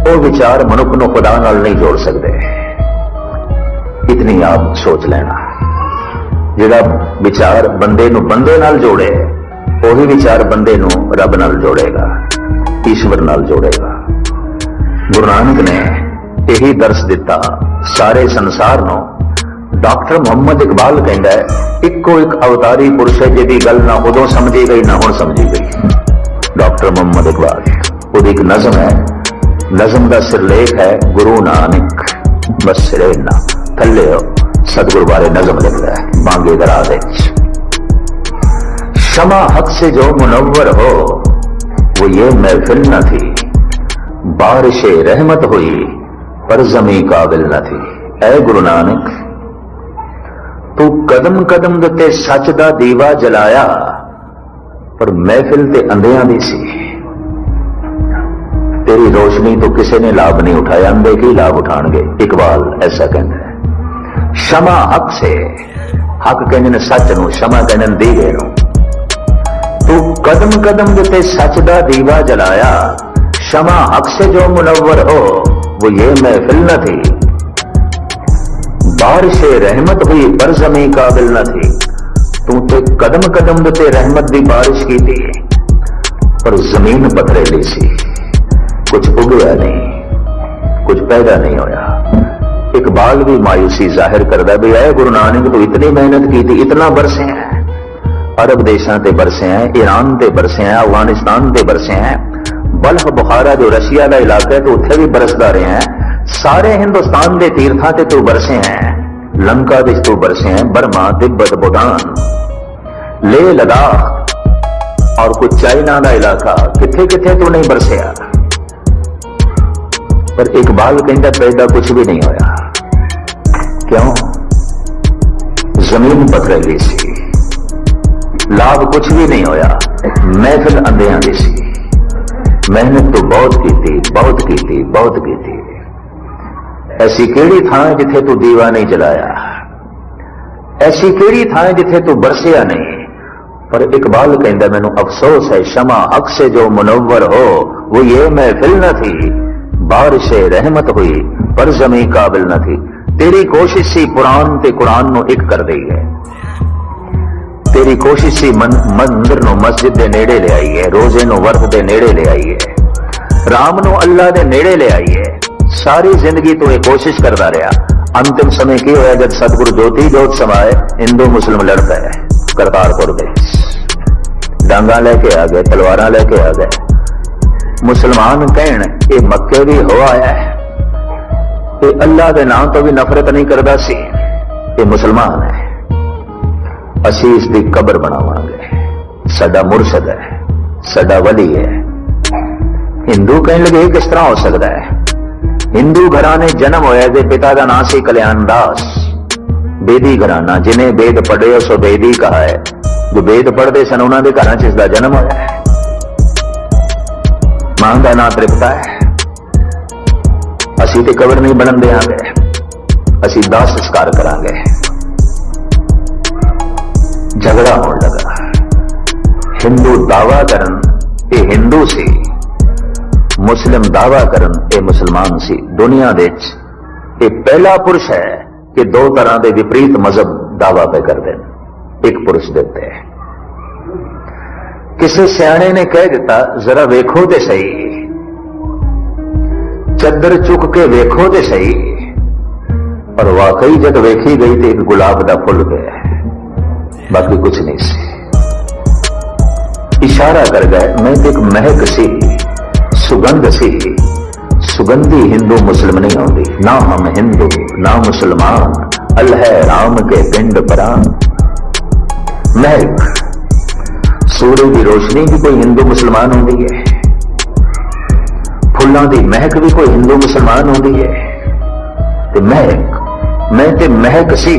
वो विचार मनुख नूं खुदा नाल नहीं जोड़ सकते। इतनी आप सोच लेना। जिहड़ा विचार बंदे नूं बंदे नाल जोड़े, वही विचार बंदे नूं रब नाल जोड़ेगा, ईश्वर नाल जोड़ेगा। गुरु नानक ने यही दर्श दिता सारे संसार नूं। डॉक्टर मुहम्मद इकबाल कहता है, इक्को एक अवतारी पुरुष है जिहदी गल ना उदों समझी गई ना हुण समझी गई। डॉक्टर मुहम्मद इकबाल, वो एक नज़म है, नज़म का सिरलेख है गुरु नानक। बस सिरे ना थले हो, सतगुरु बारे नज़म लिखता है बांगे दराज। शमा हक से जो मुनव्वर हो, वो ये महफिल न थी, बारिश रहमत हुई पर जमी काबिल न थी। ऐ गुरु नानक, तू कदम कदम ते सच दा दीवा जलाया, पर महफिल ते अंधियां दी सी। तेरी रोशनी तो किसी ने लाभ नहीं उठाया, अंधे की लाभ उठाएंगे। इकबाल ऐसा कहते हैं। क्षमा हक से, हक कहने ने सच नूं, क्षमा कहने ने दीवे नूं। तू कदम कदम ते सच दा दीवा जलाया, क्षमा हक से जो मुनव्वर हो, वो ये महफिल न थी, बारिश रहमत हुई पर जमी काबिल न थी। तू ते कदम कदम ते रहमत दी बारिश की थी, पर जमीन पथरेली सी, कुछ उगया नहीं, कुछ पैदा नहीं होया। इकबाल भी मायूसी जाहिर करता भी है, गुरु नानक तो इतनी मेहनत की थी, इतना बरसे हैं, अरब देशों ते बरसे हैं, ईरान ते बरसे हैं, अफगानिस्तान ते बरसे हैं, बल्ख बुखारा जो रशिया का इलाका है तो उत्थे भी बरसदा रहे हैं। सारे हिंदुस्तान के तीर्थां ते तो बरसे हैं, लंका दे तो बरसे हैं, बर्मा, तिब्बत, भूटान, लेह लद्दाख और कुछ चाइना का इलाका, किथे किथे तो नहीं बरसिया। पर इकबाल कहता पैदा कुछ भी नहीं होया। क्यों? जमीन पथरेली सी, लाभ कुछ भी नहीं होया, महफिल अंधियां दी सी। मेहनत तो बहुत की थी, बहुत की थी, बहुत की थी। ऐसी केड़ी थां जिथे तू दीवा नहीं जलाया, ऐसी केड़ी थां जिथे तू बरसिया नहीं। पर इकबाल कहता मैनू अफसोस है, शमा हक से जो मुनव्वर हो, वो ये महफिल न थी, बारिश रहमत हुई पर जमी काबिल न थी। तेरी कोशिश सी कुरान ते कुरान नू एक कर दी है। तेरी कोशिश सी मंदिर नू मस्जिद दे नेड़े ले आई है, रोजे नू वर्त दे नेड़े ले आई है, राम नू अल्लाह दे नेड़े ले आई है। सारी जिंदगी तू ये कोशिश करता रहा। अंतिम समय की होया जब सतगुरु ज्योति जोत समाए, हिंदू मुस्लिम लड़ता है करतारपुर दे। डांगा लेके आ गए, तलवारा लेके आ गए। मुसलमान कहन ये मक्के भी हो आया है, ये अल्लाह के नाम तो भी नफरत नहीं करता सी, ये मुसलमान है। असी इसकी कबर बनावांगे, साडा मुर्शद है, साडा वली है। हिंदू कहने लगे किस तरह हो सकता है? हिंदू घराने जन्म होया जे पिता का नाम से कल्याण दास, बेदी घराना, जिन्हें वेद पढ़े सो बेदी कहा है। जो वेद पढ़ते सन उन्होंने घर च इसका जन्म होया है। मां का नाम तृप्ता है। असी तो कबर नहीं बनन देंगे, असी दाह संस्कार करांगे। झगड़ा होने लगा। हिंदू दावा करन ये हिंदू सी, मुस्लिम दावा करन ये मुसलमान सी। दुनिया दे ये पहला पुरुष है कि दो तरह के विपरीत मजहब दावा पे कर दें, एक पुरुष देते हैं। किसी सियाणे ने कह दिता जरा वेखो ते सही, चद्दर चुक के वेखो ते सही, और वाकई जब वेखी गई तो एक गुलाब का फुल गया, बाकी कुछ नहीं सी। इशारा कर गए, मैं तो एक महक सी, सुगंध सी। सुगंधी हिंदू मुस्लिम नहीं होती, ना हम हिंदू ना मुसलमान, अल्लाह राम के पिंड परान। महक सूरज की रोशनी भी कोई हिंदू मुसलमान होती है, फुलों की महक भी कोई हिंदू मुसलमान होती है। ते महक, मैं ते महक सी,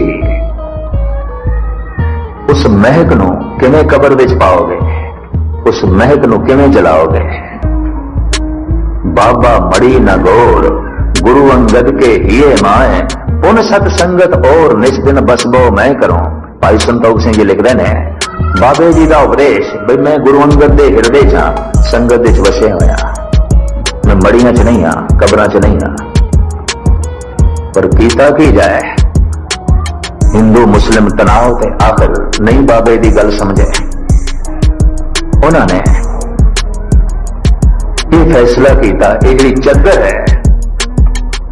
उस महक नू किवें कबर विच पाओगे, उस महक नू किवें जलाओगे? बाबा मड़ी न गोर, गुरु अंगद के हिये माए, उन सतसंगत और निस दिन बसबो मैं करूं। भाई संतोख सिंह जी लिखते हैं बाबे जी का उपदेश बई मैं गुरु अंगद के हिरदे च हाँ, संगत विच वसिया होया, मैं मड़ियां च नहीं हाँ, कबरां च नहीं हाँ। पर कीता की जाए, हिंदू मुस्लिम तनाव ते आखिर नहीं बाबे की गल समझे। उन्होंने ये फैसला किया, ये जी चद्दर है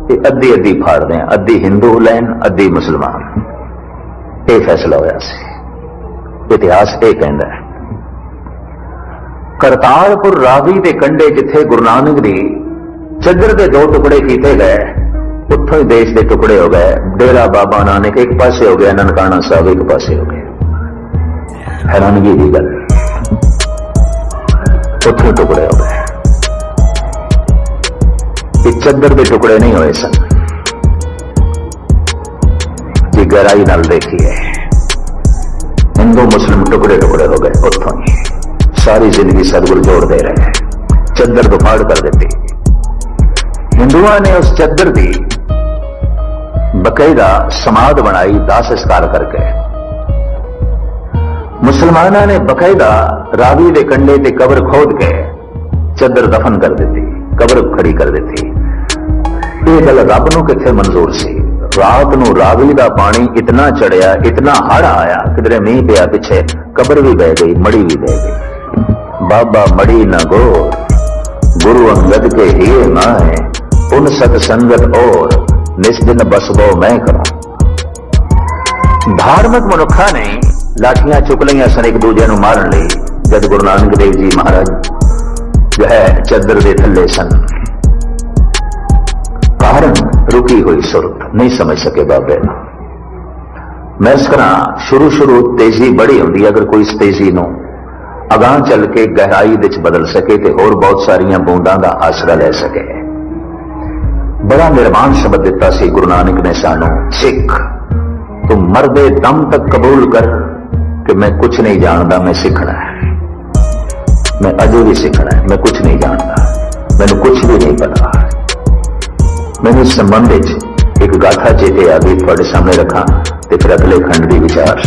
ये अद्धी अद्धी फाड़ दें, अद्धी हिंदू लैन अद्धी मुसलमान। ये फैसला होया सी। इतिहास ये कहता है करतारपुर रावी के कंढे जिथे गुरु नानक दी चद्दर के दो टुकड़े किए गए, उत्थों ही देश के टुकड़े हो गए। डेरा बाबा नानक एक पासे हो गया, ननकाना साहब एक पासे हो गए। हैरानगी की गल, उत्थों टुकड़े हो गए। ये चद्दर के टुकड़े नहीं होए सन, ये गहराई नाल देखिए। हिंदू मुस्लिम टुकड़े टुकड़े हो गए, उत्थों ही सारी जिंदगी सदगुरु जोड़ दे रहे हैं। चद्दर तो फाड़ कर देती। हिंदुओं ने उस चद्दर की बकायदा समाध बनाई दाह संस्कार करके। मुसलमानों ने बकायदा रावी के कंढे ते कबर खोद के चद्दर दफन कर देती, कबर खड़ी कर देती। ये गल रब नूं किथे मंजूर सी? रात नूं रावी का पानी इतना चढ़िया, इतना हड़ आया, किधरे मीह पिया, पिछे कबर भी बह गई, मड़ी भी बह गई। बाबा मड़ी न गोर, गुरु अंगद के हिये माए, उन सतसंगत और निस दिन बसबो मैं करूं। धार्मिक मनुखा ने लाठियां चुक लिया सन एक दूजे नूं मारन लई, जब गुरु नानक देव जी महाराज जो है चद्दर दे थल्ले सन। कारण रुकी हुई सुरत नहीं समझ सके बाबे ना। मैं इस तरह शुरू तेजी बड़ी होंगी, अगर कोई इस तेजी नूं अगां चल के गहराई विच बदल सके तो होर बहुत सारिया बूंदां दा आसरा ले सके। बड़ा निर्माण शब्द दिता सी गुरु नानक ने सानू, सिख तू मरदे दम तक कबूल कर कि मैं कुछ नहीं जानता, मैं सीखना है, मैं अजे भी सीखना है, मैं कुछ नहीं जानता, मैंने कुछ भी नहीं पता। मैंने इस संबंध एक गाथा चेते आ गई, थोड़े सामने रखा तो फिर अगले खंड की विचार।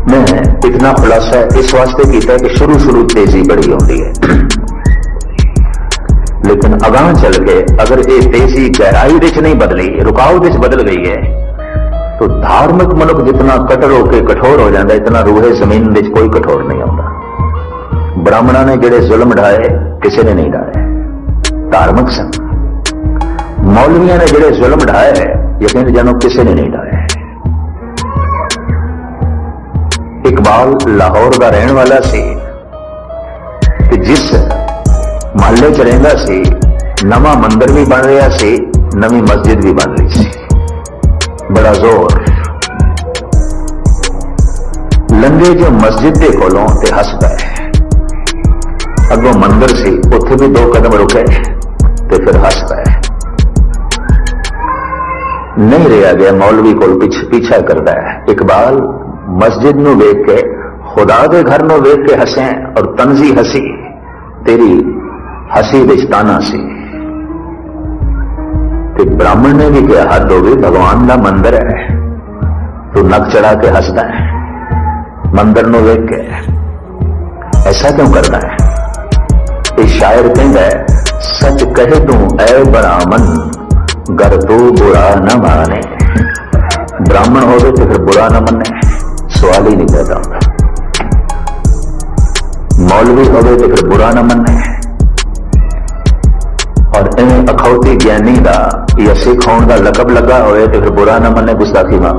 मैं इतना खुलासा इस वास्ते किया कि शुरू तेजी बड़ी होती है, लेकिन अगां चल के अगर ये तेजी गहराई विच नहीं बदली, रुकाव विच बदल गई है, तो धार्मिक मनुख जितना कट्टर होकर कठोर हो जाता, इतना रूहे जमीन विच कोई कठोर नहीं आता। ब्राह्मणा ने जिहड़े जुल्म ढाए किसी ने नहीं ढाए, धार्मिक सन। मौलवियों ने जिहड़े जुल्म ढाए यकीन जानो किसी ने नहीं ढाए। इकबाल लाहौर का रहने वाला सी कि जिस महल्ले च रहिंदा सी नवा मंदिर भी बन रहा सी, नवी मस्जिद भी बन रही सी, बड़ा जोर। लंघे जो मस्जिद के कोलों ते हस पए, अगों मंदिर सी उत्थे भी 2 कदम रुके ते फिर हस पए। नहीं रहा गया मौलवी को पीछा करता है। इकबाल मस्जिद नूं वेख के खुदा दे घर नूं वेख के हसे और तंजी हसी तेरी हसी विच ताना सी। ते ब्राह्मण ने भी कहा हद हो गई, भगवान का मंदिर है, तू नक चढ़ा के हसदा है मंदिर नूं वेख के, ऐसा क्यों करता है? ये शायर कहता है सच कहे तू ऐ ब्राह्मण गर तू बुरा न माने। ब्राह्मण हो गए तो फिर बुरा न माने, सवाल ही नहीं पैदा होता। मौलवी हो गए तो फिर बुरा न माने, और इन्हें अखौती ज्ञानी का या सिख होने का लकब लगा होए तो फिर बुरा न माने, गुस्ताखी मां।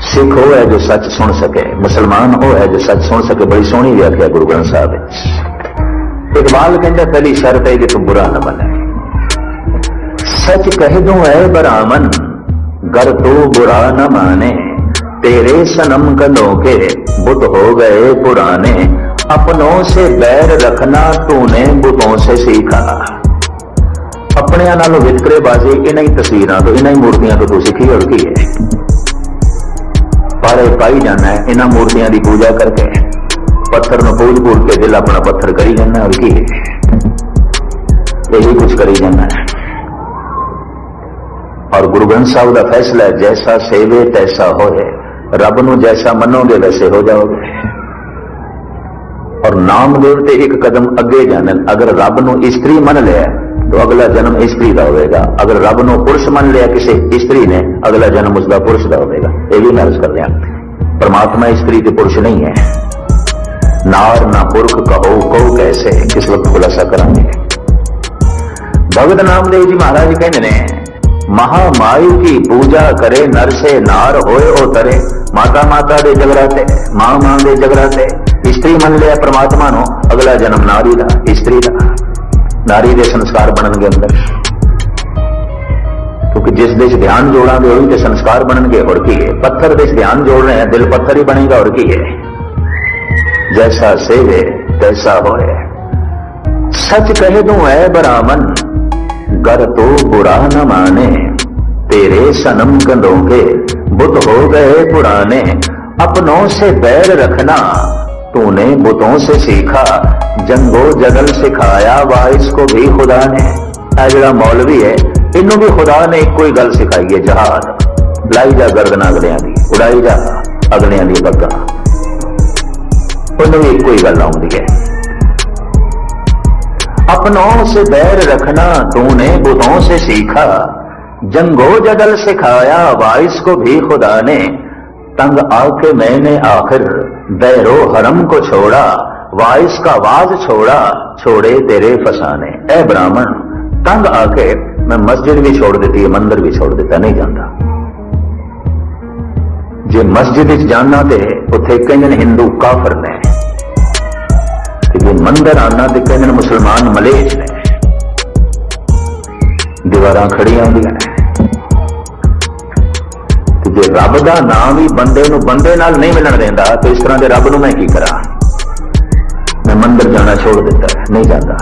सिख हो है जो सच सुन सके, मुसलमान हो है जो सच सुन सके। बड़ी सोहनी व्याख्या गुरु ग्रंथ साहब। इकबाल कहता पहली शर्त है कि तुम बुरा न माने। सच कह दूं ऐ ब्राह्मण गर तू बुरा न माने, तेरे सनम कदों के बुत हो गए पुराने, अपनों से बैर रखना तूने बुतों से सीखा। अपने नालों वितकरेबाजी इन्हीं तस्वीरों तो इन्हीं मूर्तियों तो तू सीखी और की है। पारे पाई जाना है इन्हों मूर्तियों की पूजा करके, पत्थर में पूज पूज के दिल अपना पत्थर करी जाना और की है, यही कुछ करी जाना है। और गुरु ग्रंथ साहब का फैसला है जैसा सेवे तैसा होए, रब नूं जैसा मनोगे वैसे हो जाओगे। और नामदेव ते एक कदम अगे जाने, अगर रब नूं स्त्री मन लिया तो अगला जन्म स्त्री का होगा, अगर रब नूं पुरुष मन लिया किसी स्त्री ने अगला जन्म उसका पुरुष का होगा। ये भी मैं अर्ज कर दिया, परमात्मा स्त्री के पुरुष नहीं है। नार ना पुरख कहो को कैसे, किस वक्त खुलासा करांगे। भगत नामदेव जी महाराज जी कहते ने महामायु की पूजा करे नर से नार होए ओ तरे। माता माता दे जगराते, मां मां दे जगराते, स्त्री मन लिया परमात्मा नो अगला जन्म नारी दा, स्त्री दा। नारी दे संस्कार बननगे अंदर, क्योंकि जिस देश ध्यान जोड़ांगे वही ते संस्कार बननगे और की है। पत्थर देश ध्यान जोड़ रहे हैं, दिल पत्थर ही बनेगा और की है। जैसा सेवे तैसा होए, सच कह दूं ऐ ब्राह्मण गर तो बुरा न माने, तेरे सनम कंधों के बुत हो गए पुराने, अपनों से बैर रखना तूने बुतों से सीखा, जंगो जदल सिखाया वाइस को भी खुदा ने। जरा मौलवी है इनू भी खुदा ने एक कोई गल सिखाई है, जहाज लाई जा गर्दना अगलियां दी, उड़ाई जा अगलियां दी पग्गा, उन्हें भी एक कोई गल आउंदी है। अपनों से बैर रखना तूने बुतों से सीखा, जंगो जदल सिखाया वाइस को भी खुदा ने, तंग आके मैंने आखिर बैरो हरम को छोड़ा, वाइस का वाज छोड़ा छोड़े तेरे फसाने। ऐ ब्राह्मण तंग आके मैं मस्जिद भी छोड़ देती है, मंदिर भी छोड़ देता, नहीं जाता। जे मस्जिद जाना ते उथे कई हिंदू काफर ने, जे मंदिर आना तो कई मुसलमान मलेच ने। दीवारां खड़ियां होंदियां ने, जे रब का नाम ही बंदे नूं बंदे नाल नहीं मिलन देंदा तो इस तरह के रब नूं मैं की करा। मैं मंदिर जाना छोड़ देता है, नहीं जाता।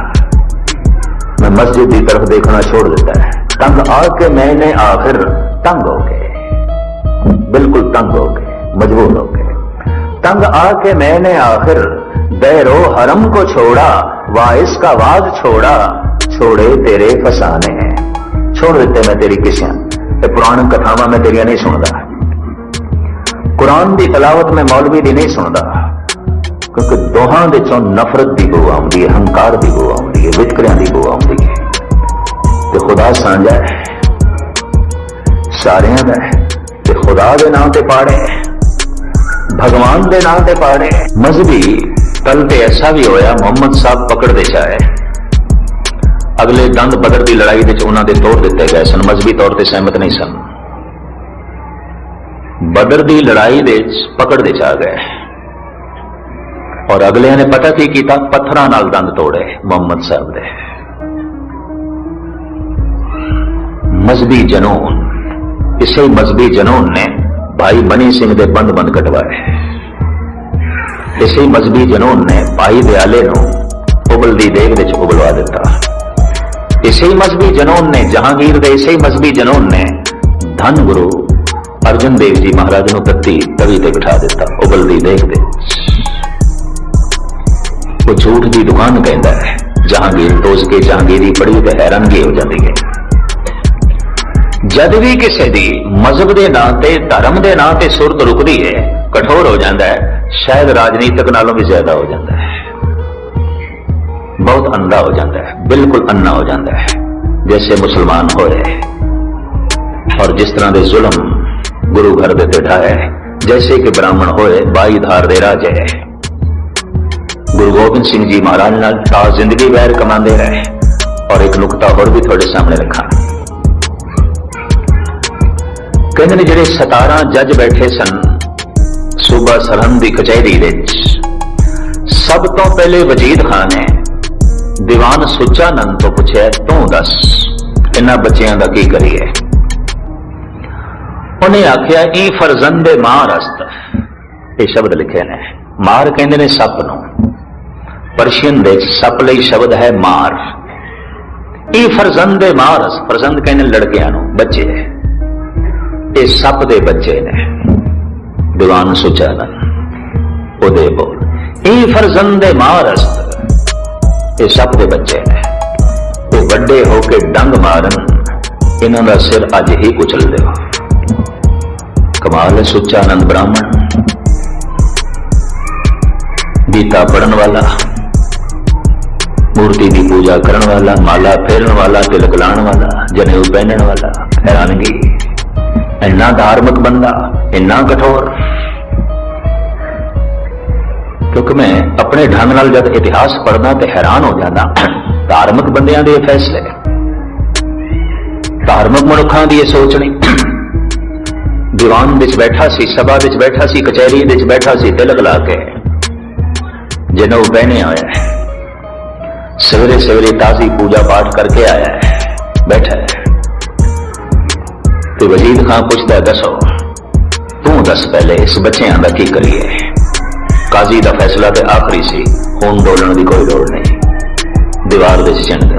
मैं मस्जिद की तरफ देखना छोड़ देता है। तंग आके मैंने आखिर तंग हो गए, बिल्कुल तंग हो गए, मजबूर हो गए। तंग आके मैंने आखिर बैरो हरम को छोड़ा, वाइस का वाज छोड़ा छोड़े तेरे फसाने हैं। छोड़ देते मैं तेरी किसियां, पुराण कथावां मैं तेरिया नहीं सुनता, कुरान की तलावत में मौलवी की नहीं सुनता, क्योंकि दोहां दे चों नफरत की बू आउंदी है, हंकार की बू आउंदी है, वितकरियां की बू आउंदी है। ते खुदा सांझा है, सारियां दा है, ते खुदा दे नाम ते पाड़े, भगवान दे नाम ते पाड़े। मजहबी कल ते ऐसा भी होया, मोहम्मद साहब पकड़ दे चाहे अगले दंद बदर की लड़ाई उन्होंने तोड़ दिते गए सन, मजहबी तौर पर सहमत नहीं सन। बदर की लड़ाई पकड़ दे चा गए और अगले ने पता की किया, पत्थरां नाल दंद तोड़े मोहम्मद साहब दे। मजहबी जनून, इसे मजहबी जनून ने भाई मनी सिंह के बंद बंद कटवाए। इसे मजहबी जनून ने भाई दयाले नूं उबलदी देग विच उबलवा दिता। इसे मजहबी जनून ने जहांगीर दे, इसे मजहबी जनून ने धन गुरु अर्जन देव जी महाराज नूं तत्ती तवी ते बिठा दिता उबलदी देग दे। वो झूठ की दुकान कहता है जहांगीर, तो उसके जहांगीरी पढ़ी तो हैरानगी हो जाती है। जद भी किसी दी मजहब के नाम से, धर्म के नाम से सुरत रुकती है, कठोर हो जाता है, शायद राजनीतिक नालों भी ज्यादा हो जाता है, बहुत अंधा हो जाता है, बिल्कुल अन्ना हो जाता है। जैसे मुसलमान होए और जिस तरह के जुल्म गुरु घर दे ढाए, जैसे कि ब्राह्मण होए 22 धार दे राजे। गुरु गोबिंद सिंह जी महाराज नाल ता जिंदगी वैर कमाते रहे। और एक नुकता होर भी थोड़े सामने रखा, कहते ने जिहड़े 17 जज बैठे सन सूबा सरहद की कचहरी विच, सब तो पहले वजीद खान ने दीवान सुचानंद तो पूछा, तू दस इन्हां बच्चों का की करिए। उन्हें आख्या, ई फरजंदे मार अस्त, ये शब्द लिखे ने। मार कहते ने सप नूं, पर्शियन दे सप लई शब्द है मार। ई फरजंदे मार अस्त, फरजंद कहते लड़कियां नूं, बच्चे, ये सप दे बच्चे ने। दीवान सुचानंद उदे बोल, ई फरजंदे मार अस्त, ये सप दे बच्चे ने, ये बड़े होके डंग मारन, इन्हां दा सिर अज ही कुचल दो। कमाल है, सुचानंद ब्राह्मण, गीता पढ़न वाला, मूर्ति की पूजा करन वाला, माला फेरन वाला, तिलक लाण वाला, जनेऊ पहनने वाला। हैरानगी, इन्ना धार्मिक बंदा, इन्ना कठोर। क्योंकि मैं अपने ढंग नाल जब इतिहास पढ़ना तो हैरान हो जाता, धार्मिक बंदियां दे फैसले, धार्मिक मनुखां दी सोचनी। दीवान विच बैठा सी, सभा विच बैठा सी, कचहरी विच बैठा सी, तिलक ला के जनेऊ पहने आया है, सवेरे सवेरे ताजी पूजा पाठ करके आया है, बैठा है। तो वजीद खान पूछता है, दसो तू दस पहले इस बच्चों का की करिए। काजी का फैसला तो आखिरी सी, खून डोलने की कोई लोड़ नहीं, दीवार दे चिन दो।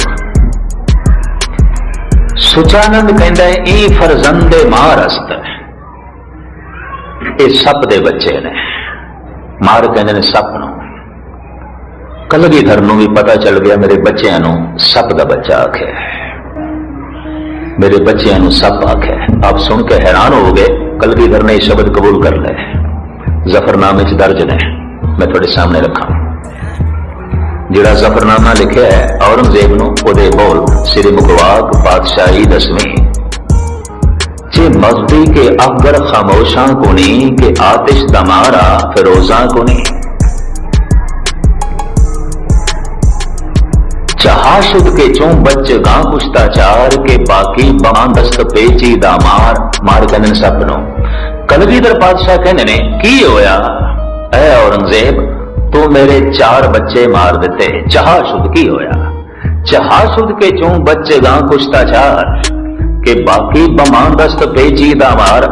सुचानंद कहता है, ई फरजंदे मार अस्त, ये सप दे बच्चे ने। मार कहते ने सप नूं। कलगीधर नूं भी पता चल गया, मेरे बच्चों नूं सप का बच्चा आखे, मेरे बच्चों नूं सप आखे। आप सुन के हैरान हो गए, कलगीधर ने शब्द कबूल कर ले, जफरनामे च दर्ज ने, मैं थोड़े सामने रखा। जिहड़ा जफरनामा लिखा है औरंगजेब नूं, उहदे बोल, श्री मुखवाक पातशाही 10वीं, जे मजदी के अगर खामोशा कुनी के आतिश दमारा फिरोजा कुनी, चहाशुद के चों बच्चे गां पुश्ताचार के बाकी बांदस्त पेची दामार। मार कहने सपनों कलगीधर पातशाह कहने ने, की होया ऐ औरंगजेब, तू मेरे 4 बच्चे मार देते, चहाशुद की होया। चहाशुद के चों बच्चे गां पुश्ताचार के बाकी बमांदस्त पेचीदा मार,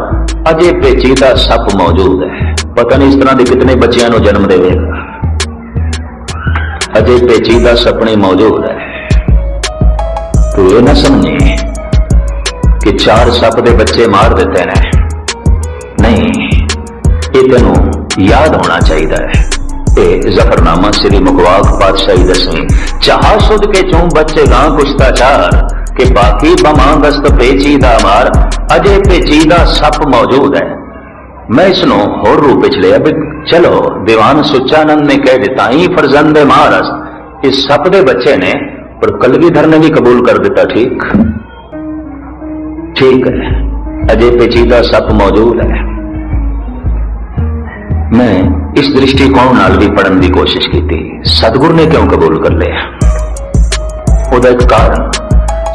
अजे पेचीदा सप मौजूद है। पता नहीं इस तरह के कितने बच्चों को जन्म देगा, अजे पेचीदा सपने मौजूद है। तो ये ना समझे कि 4 सप के बच्चे मार देते हैं, नहीं, ये तेनों याद होना चाहिए है। जफरनामा श्री मुखवाक पातशाही 10वीं, चहाशुद के चों बच्चे गां कुश्ताचार के बाकी बमांदस्त पेचीदा मार, अजे पेचीदा सप मौजूद है। मैं इसनों होर रूप च लिया भी चलो दीवान सुच्चानंद ने कह दिता ही फरजंद महारस इस सप दे बच्चे ने, पर कलगीधर ने भी कबूल कर दिता ठीक ठीक है, अजय पेचीदा सप मौजूद है। मैं इस दृष्टिकोण नाल भी पढ़न की कोशिश की थी, सतगुरु ने क्यों कबूल कर लिया? ਉਹਦਾ एक कारण,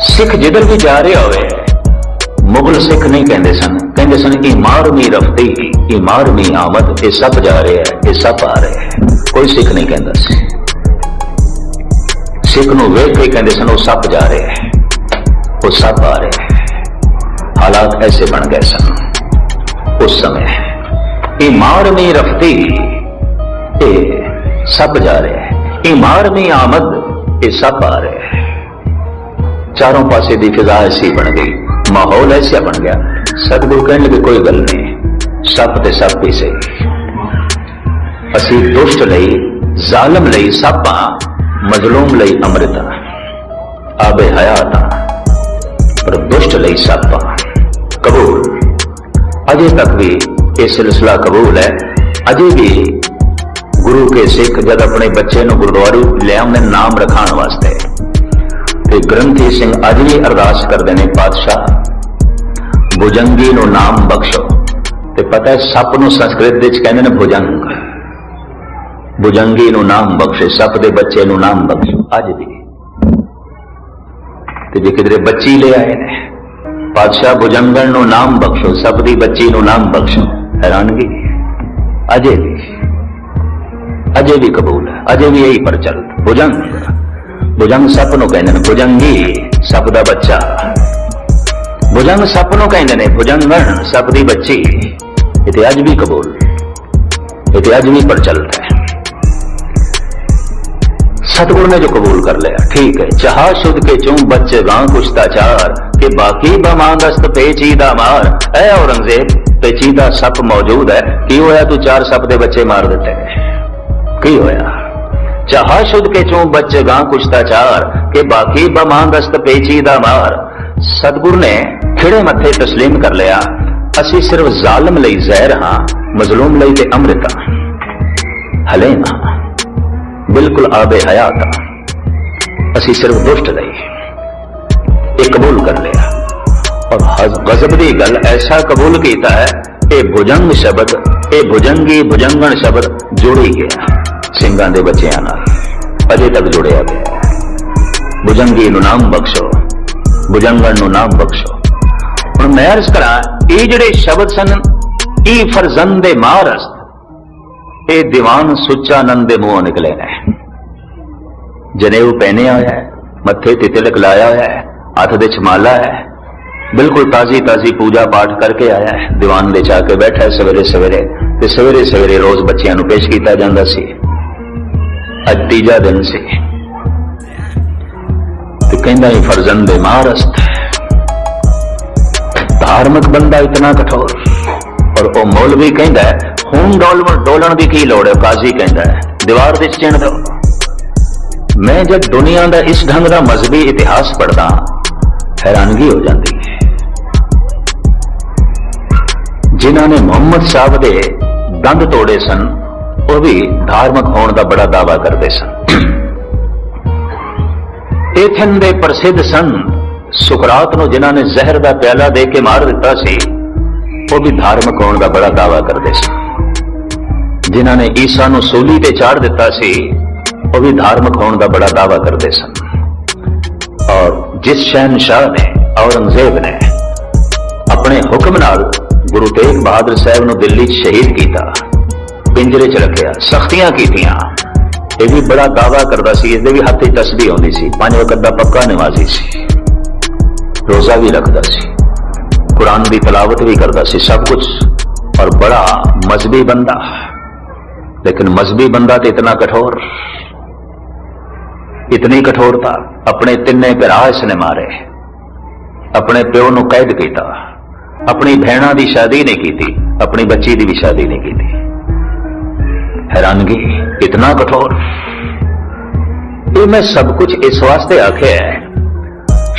सिख जिधर भी जा रहे होवे मुगल सिख नहीं कहते सन, कहते सन इमारमी रफ्ती इमारमी आमद, ये सप जा रहे हैं, ये सप आ रहे हैं। कोई सिख नहीं कहता सी, सिख नूं वेख के कहते सन वो सप जा रहे हैं, वो सप आ रहे हैं। हालात ऐसे बन गए सन उस समय। इमारमी रफ्ती ये सप जा रहे हैं, इमारमी आमद ये सप आ रहे हैं। चारों पासे की फिजा ऐसी बन गई, माहौल ऐसा बन गया। सतगुरु कहने लगे कोई गल नहीं, सप ते सप ही सही, असी दुष्ट लई जालम लई सप हाँ, मजलूम लई अमृत आबे हयात पर दुष्ट लई सप हाँ। कबूल अजे तक भी यह सिलसिला कबूल है। अजे भी गुरु के सिख जब अपने बच्चे नूं गुरुद्वारे ले आउंदे नाम रखाण वास्ते, ते ग्रंथी सिंह अज भी अरदास करते हैं, पातशाह भुजंगी नूं नाम बख्शो। ते पता है सप नूं संस्कृत विच कहंदे ने भुजंग, भुजंगी नूं नाम बख्शे, सप दे बच्चे नूं नाम बख्शो। अज भी ते जे किधरे बच्ची ले आए ने, पातशाह भुजंगन नूं नाम बख्शो, सप दी बच्ची नूं नाम बख्शो। हैरानगी अजे भी कबूल है, अजे भी यही प्रचलित। भुजंग भुजंग सप नूं कहंदे ने, भुजंगी सप दा बच्चा, भुजंग सप नूं कहंदे ने, भुजंगन सप दी बच्ची। इते अज भी कबूल, इते अज भी प्रचलित है। सतगुरु ने जो कबूल कर लिया ठीक है। चाह शुद्ध के चूं बच्चे गां कुश्ता चार, के बाकी बमादस्त पेचीदा मार। ऐ औरंगजेब पेचीदा सप मौजूद है, की होया तू 4 सप दे बच्चे मार दिते, की होया? चाह शुद्ध के चूं बच्चे गां कुश्ता चार, के बाकी बमादस्त पेचीदा मार। सतगुरु ने खिड़े मथे तस्लीम कर लिया, असी सिर्फ जालिम लई जहर हाँ, मजलूम लई ते अमृत हले ना, बिल्कुल आबे हयात असी सिर्फ दुष्ट लई। ये कबूल कर लिया और गजब की गल ऐसा कबूल किया है, ये भुजंग शब्द, ये भुजंगी भुजंगन शब्द जुड़ी गया ਸਿੰਘਾਂ ਦੇ ਬੱਚਿਆਂ ਨਾਲ, अजे तक जुड़िया गया। भुजंगी नूं नाम बख्शो, भुजंगन नूं नाम बख्शो। हुण मैं अर्ज करा, ये जिहड़े शब्द सन ई फरजंदे मारस, ये दीवान सुच्चानंद दे मुंहों निकले ने। जनेऊ पहने होया है, मत्थे ते तिलक लाया होया है, हथ दे माला है, बिल्कुल ताजी ताजी पूजा पाठ करके आया है। दीवान दे जाके बैठा है सवेरे सवेरे, ते सवेरे सवेरे रोज बच्चियां नूं पेश कीता जांदा सी। अज तीजा दिन से कहना ही फरजंदे मारस्त, धार्मिक बंदा इतना कठोर। और वह मौलवी कहता है खून डोलन की की लोड़ है, काजी कहता है दीवार से चिण दो। मैं जब दुनिया का इस ढंग का मजहबी इतिहास पढ़दा हैरानगी हो जाती है। जिन्हों ने मोहम्मद साहब के दंद तोड़े सन, वो भी धार्मिक होने का बड़ा दावा करते सन। एथन दे प्रसिद्ध संत सुकरात नूं जिन्हां ने जहर का प्याला दे के मार दिता सी, वो भी धार्मिक होने का बड़ा दावा करते सन। जिन्हां ने ईसा नूं सूली ते चाड़ दिता सी, वो भी धार्मिक होने का बड़ा दावा करते सन। और जिस शहनशाह ने, औरंगजेब ने अपने हुक्म नाल गुरु तेग बहादुर साहब नूं दिल्ली शहीद किया, पिंजरे च रखिया, सख्तियां कीतियां, यह भी बड़ा दावा करता सी। इसके भी हाथ तस्बीह होंदी सी, 5 वक्त का पक्का नमाजी सी, रोजा भी रखता सी, कुरान की तलावत भी करता सी, सब कुछ। और बड़ा मजहबी बंदा, लेकिन मजहबी बंदा तो इतना कठोर, इतनी कठोरता। अपने 3 भरा इसने मारे, अपने प्यो नूं कैद किया, अपनी भैणा की शादी नहीं की, अपनी बच्ची की भी शादी नहीं की। हैरानगी, इतना कठोर। ये मैं सब कुछ इस वास्ते आखे है,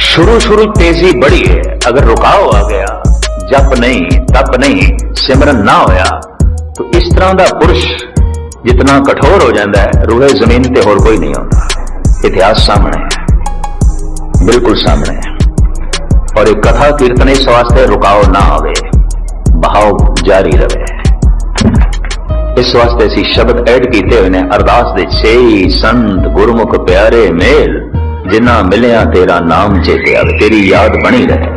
शुरू शुरू तेजी बढ़ी है, अगर रुकाव आ गया, जप नहीं, तप नहीं, सिमरन ना होया तो इस तरह का पुरुष जितना कठोर हो जाता है, रूहे जमीन ते होर कोई नहीं होता। इतिहास सामने है, बिल्कुल सामने है। और एक कथा कीर्तन इस वास्ते रुकाव ना आवे, बहाव जारी रहे। इस वास्ते असी शब्द ऐड किए हुए ने अरदास दे, छेई संत गुरमुख प्यारे मेल, जिन्ना मिलिया तेरा नाम चेते आवे, तेरी याद बनी रहे,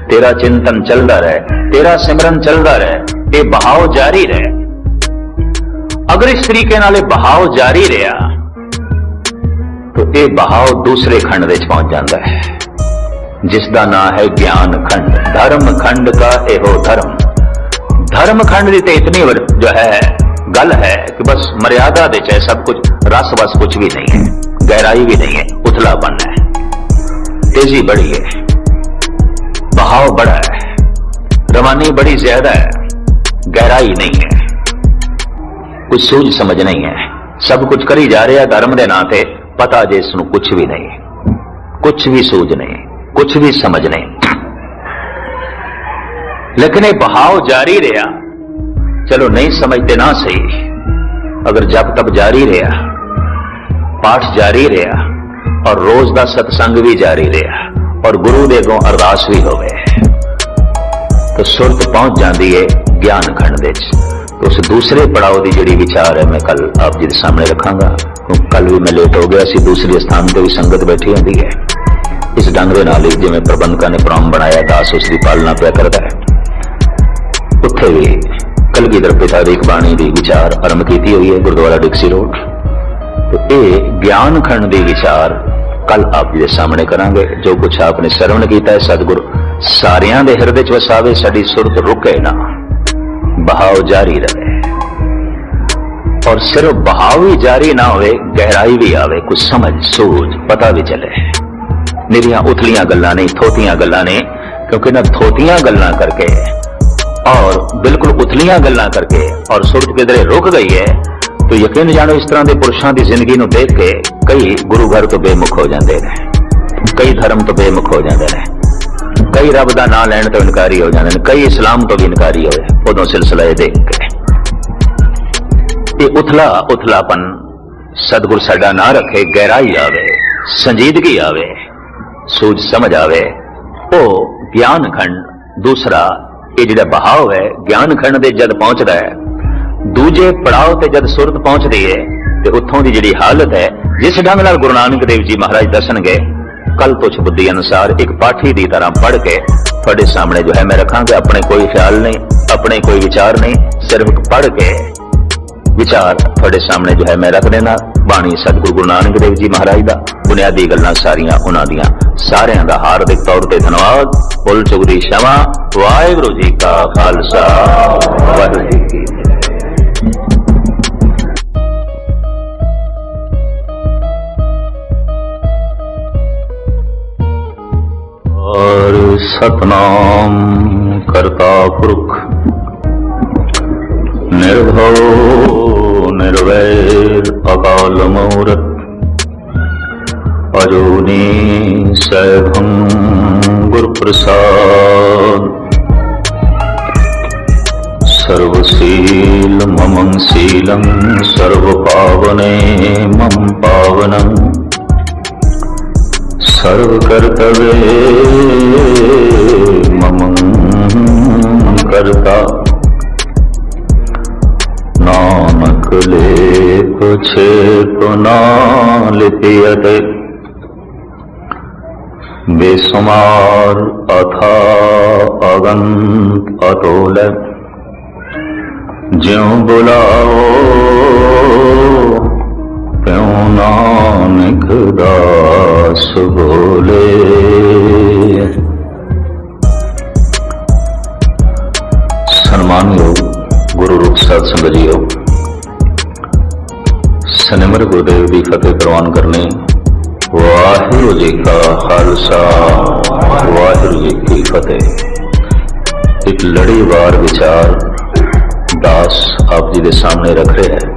तेरा चिंतन चलता रहे, तेरा सिमरन चलता रहे, ये बहाव जारी रहे। अगर इस तरीके नाल बहाव जारी रहा तो ये बहाव दूसरे खंड विच पहुंच जाता है, जिसका नाम है ज्ञान खंड। धर्म खंड का एहो धर्म। धर्म खंड की तो इतनी जो है गल है कि बस मर्यादा दे चाहे सब कुछ, रस बस कुछ भी नहीं है, गहराई भी नहीं है, उथलापन है, तेजी बड़ी है, बहाव बड़ा है, रवानी बड़ी ज्यादा है, गहराई नहीं है, कुछ सूझ समझ नहीं है, सब कुछ करी जा रहा धर्म के नाम से, पता जे इसनूं कुछ भी नहीं, कुछ भी सूझ नहीं, कुछ भी समझ नहीं। लेकिन ये बहाव जारी रहा, चलो नहीं समझते ना सही, अगर जब तब जारी रहा, पाठ जारी रहा और रोज का सत्संग भी जारी रहा और गुरु दे अगों अरदास भी होवे तो सुरत पहुंच जाती है ज्ञान खंड विच। तो उस दूसरे पड़ाव की जिहड़ी विचार है मैं कल आप जी के सामने रखांगा। कल भी मैं लेट हो गया सी, दूसरे स्थान पर भी संगत बैठी होती है। इस ढंग के नाल जिवें प्रबंधकां ने प्रोग्राम बनाया, दास उसकी पालना पिया करता है, उत्थे भी कलगीधर पिता दी एक बाणी की विचार आरंभ की हुई है, गुरुद्वारा डिक्सी रोड। तो ये ज्ञान खंड की विचार कल आप जी के सामने करांगे। जो कुछ आपने श्रवण किया है, सतगुरु सारियां दे हिरदे च वसावे, साडी सुरत रुके ना, बहाव जारी रहे। और सिर्फ बहाव ही जारी ना होवे, गहराई भी आवे, कुछ समझ सूझ पता भी चले। निरियां उथलियां गल्लां नहीं, थोतियां गल्लां नहीं, क्योंकि ना थोतियां गल्लां करके और बिल्कुल उथलियां गल्लां करके और सुरत किधरे रुक गई है तो यकीन जानो इस तरह के पुरुषों की जिंदगी को देख के कई गुरु घर तो बेमुख हो जाते हैं, कई धर्म तो बेमुख हो जाते हैं, कई रब का नाम लैण तो इनकारी हो जाते हैं, कई इस्लाम तो भी इनकारी होए उदों सिलसिला देख के। ये उथलापन सतगुर साडा ना रखे, गहराई आवे, संजीदगी आवे, सूझ समझ आवे, वो ज्ञान खंड दूसरा ये जिहड़ा बहाव है ज्ञान खंड दे जद पहुंचता है, दूजे पड़ाव ते जद सुरत पहुंचती है तो उत्थों की जिहड़ी हालत है, जिस ढंग नाल गुरु नानक देव जी महाराज दसणगे कल तुछ बुद्धि अनुसार एक पाठी की तरह पढ़ के थोड़े सामने जो है मैं रखांगा। अपने कोई ख्याल नहीं, अपने कोई विचार नहीं, सिर्फ पढ़ के विचार थोड़े सामने जो है मैं रख देना। बाणी सतगुरु गुरु नानक देव जी महाराज का बुनियादी गल्लां सारियां उन्हां दियां, सारियां दा हार्दिक तौर ते धन्यवाद। भुल चुक दी क्षमा। वाहिगुरू जी का खालसा, वाहिगुरू जी की और सतनाम करता पुरख निर्भव निर्वैर अकाल मूरत अजूनी सैभं गुरु प्रसाद सर्वशील ममं शीलं सर्व पावने मम पावनं सर्व कर्तव्ये मम कर्ता नानक लेप छेप ना लिपियते बेसुमार अथा अगंत अतोल ज्यों बुलाओ त्यों नानक दास बोले। सम्मानयोग गुरु रूप साध संगत जीओ, सनिमर गुरुदेव की फतेह प्रवान करने। वाहिगुरू जी का खालसा, वाहिगुरू जी की फतेह। एक लड़ीवार विचार दास आप जी के सामने रख रहे हैं।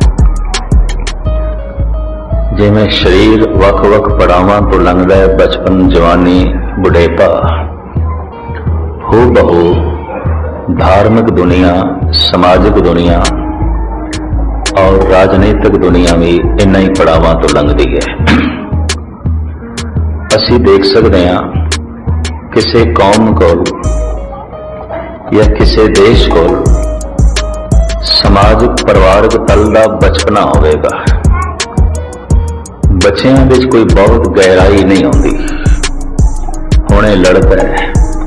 जिमें शरीर वख वख पड़ावां तो लंघदा है, बचपन जवानी बुढ़ेपा, हो बहु धार्मिक दुनिया, समाजिक दुनिया और राजनीतिक दुनिया भी इन्हां ही पड़ावां तो लंघदी है। असीं देख सकते हैं किसी कौम कोल या किसी देश कोल समाजिक परिवारक तल का बचपना होगा, बच्चों विच कोई बहुत गहराई नहीं आती। हुणे लड़ पै,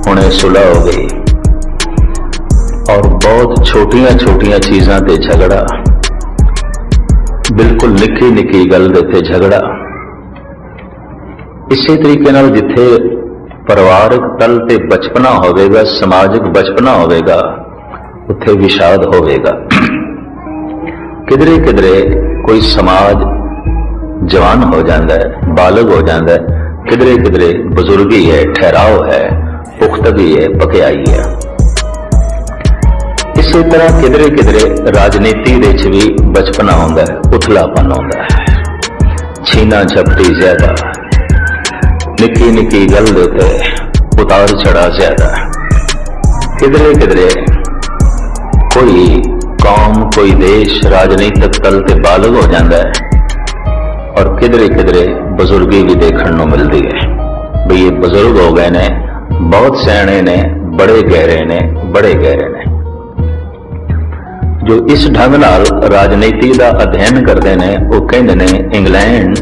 हुणे सुलह हो गई और बहुत छोटिया छोटिया चीज़ां ते झगड़ा, बिल्कुल निक्की निक्की गल दे ते झगड़ा। इसी तरीके नाल जिथे परिवारक तल ते बचपना होगा, समाजिक बचपना होगा, उत्थे विषाद होगा। किधरे किधरे कोई समाज जवान हो जाता है, बालग हो जाता है, किधरे किधरे बुजुर्गी है, ठहराव है, पुख्तगी है, पकियाई है। इसी तरह किधरे किधरे राजनीति दे च भी बचपना होंदा है, उथलापन होंदा है, छीना झपटी ज्यादा, निक्की निक्की गल दे उत्ते उतार चढ़ा ज्यादा। किधरे किधरे कोई कौम, कोई देश राजनीतिक तल ते बालग हो जाता है और किधरे किधरे बुजुर्गी भी देखने को मिलती है। भी ये बुजुर्ग हो गए ने, बहुत सियाणे ने, बड़े गहरे ने, बड़े गहरे ने। जो इस ढंग नाल राजनीति का अध्ययन करते हैं वो कहते हैं इंग्लैंड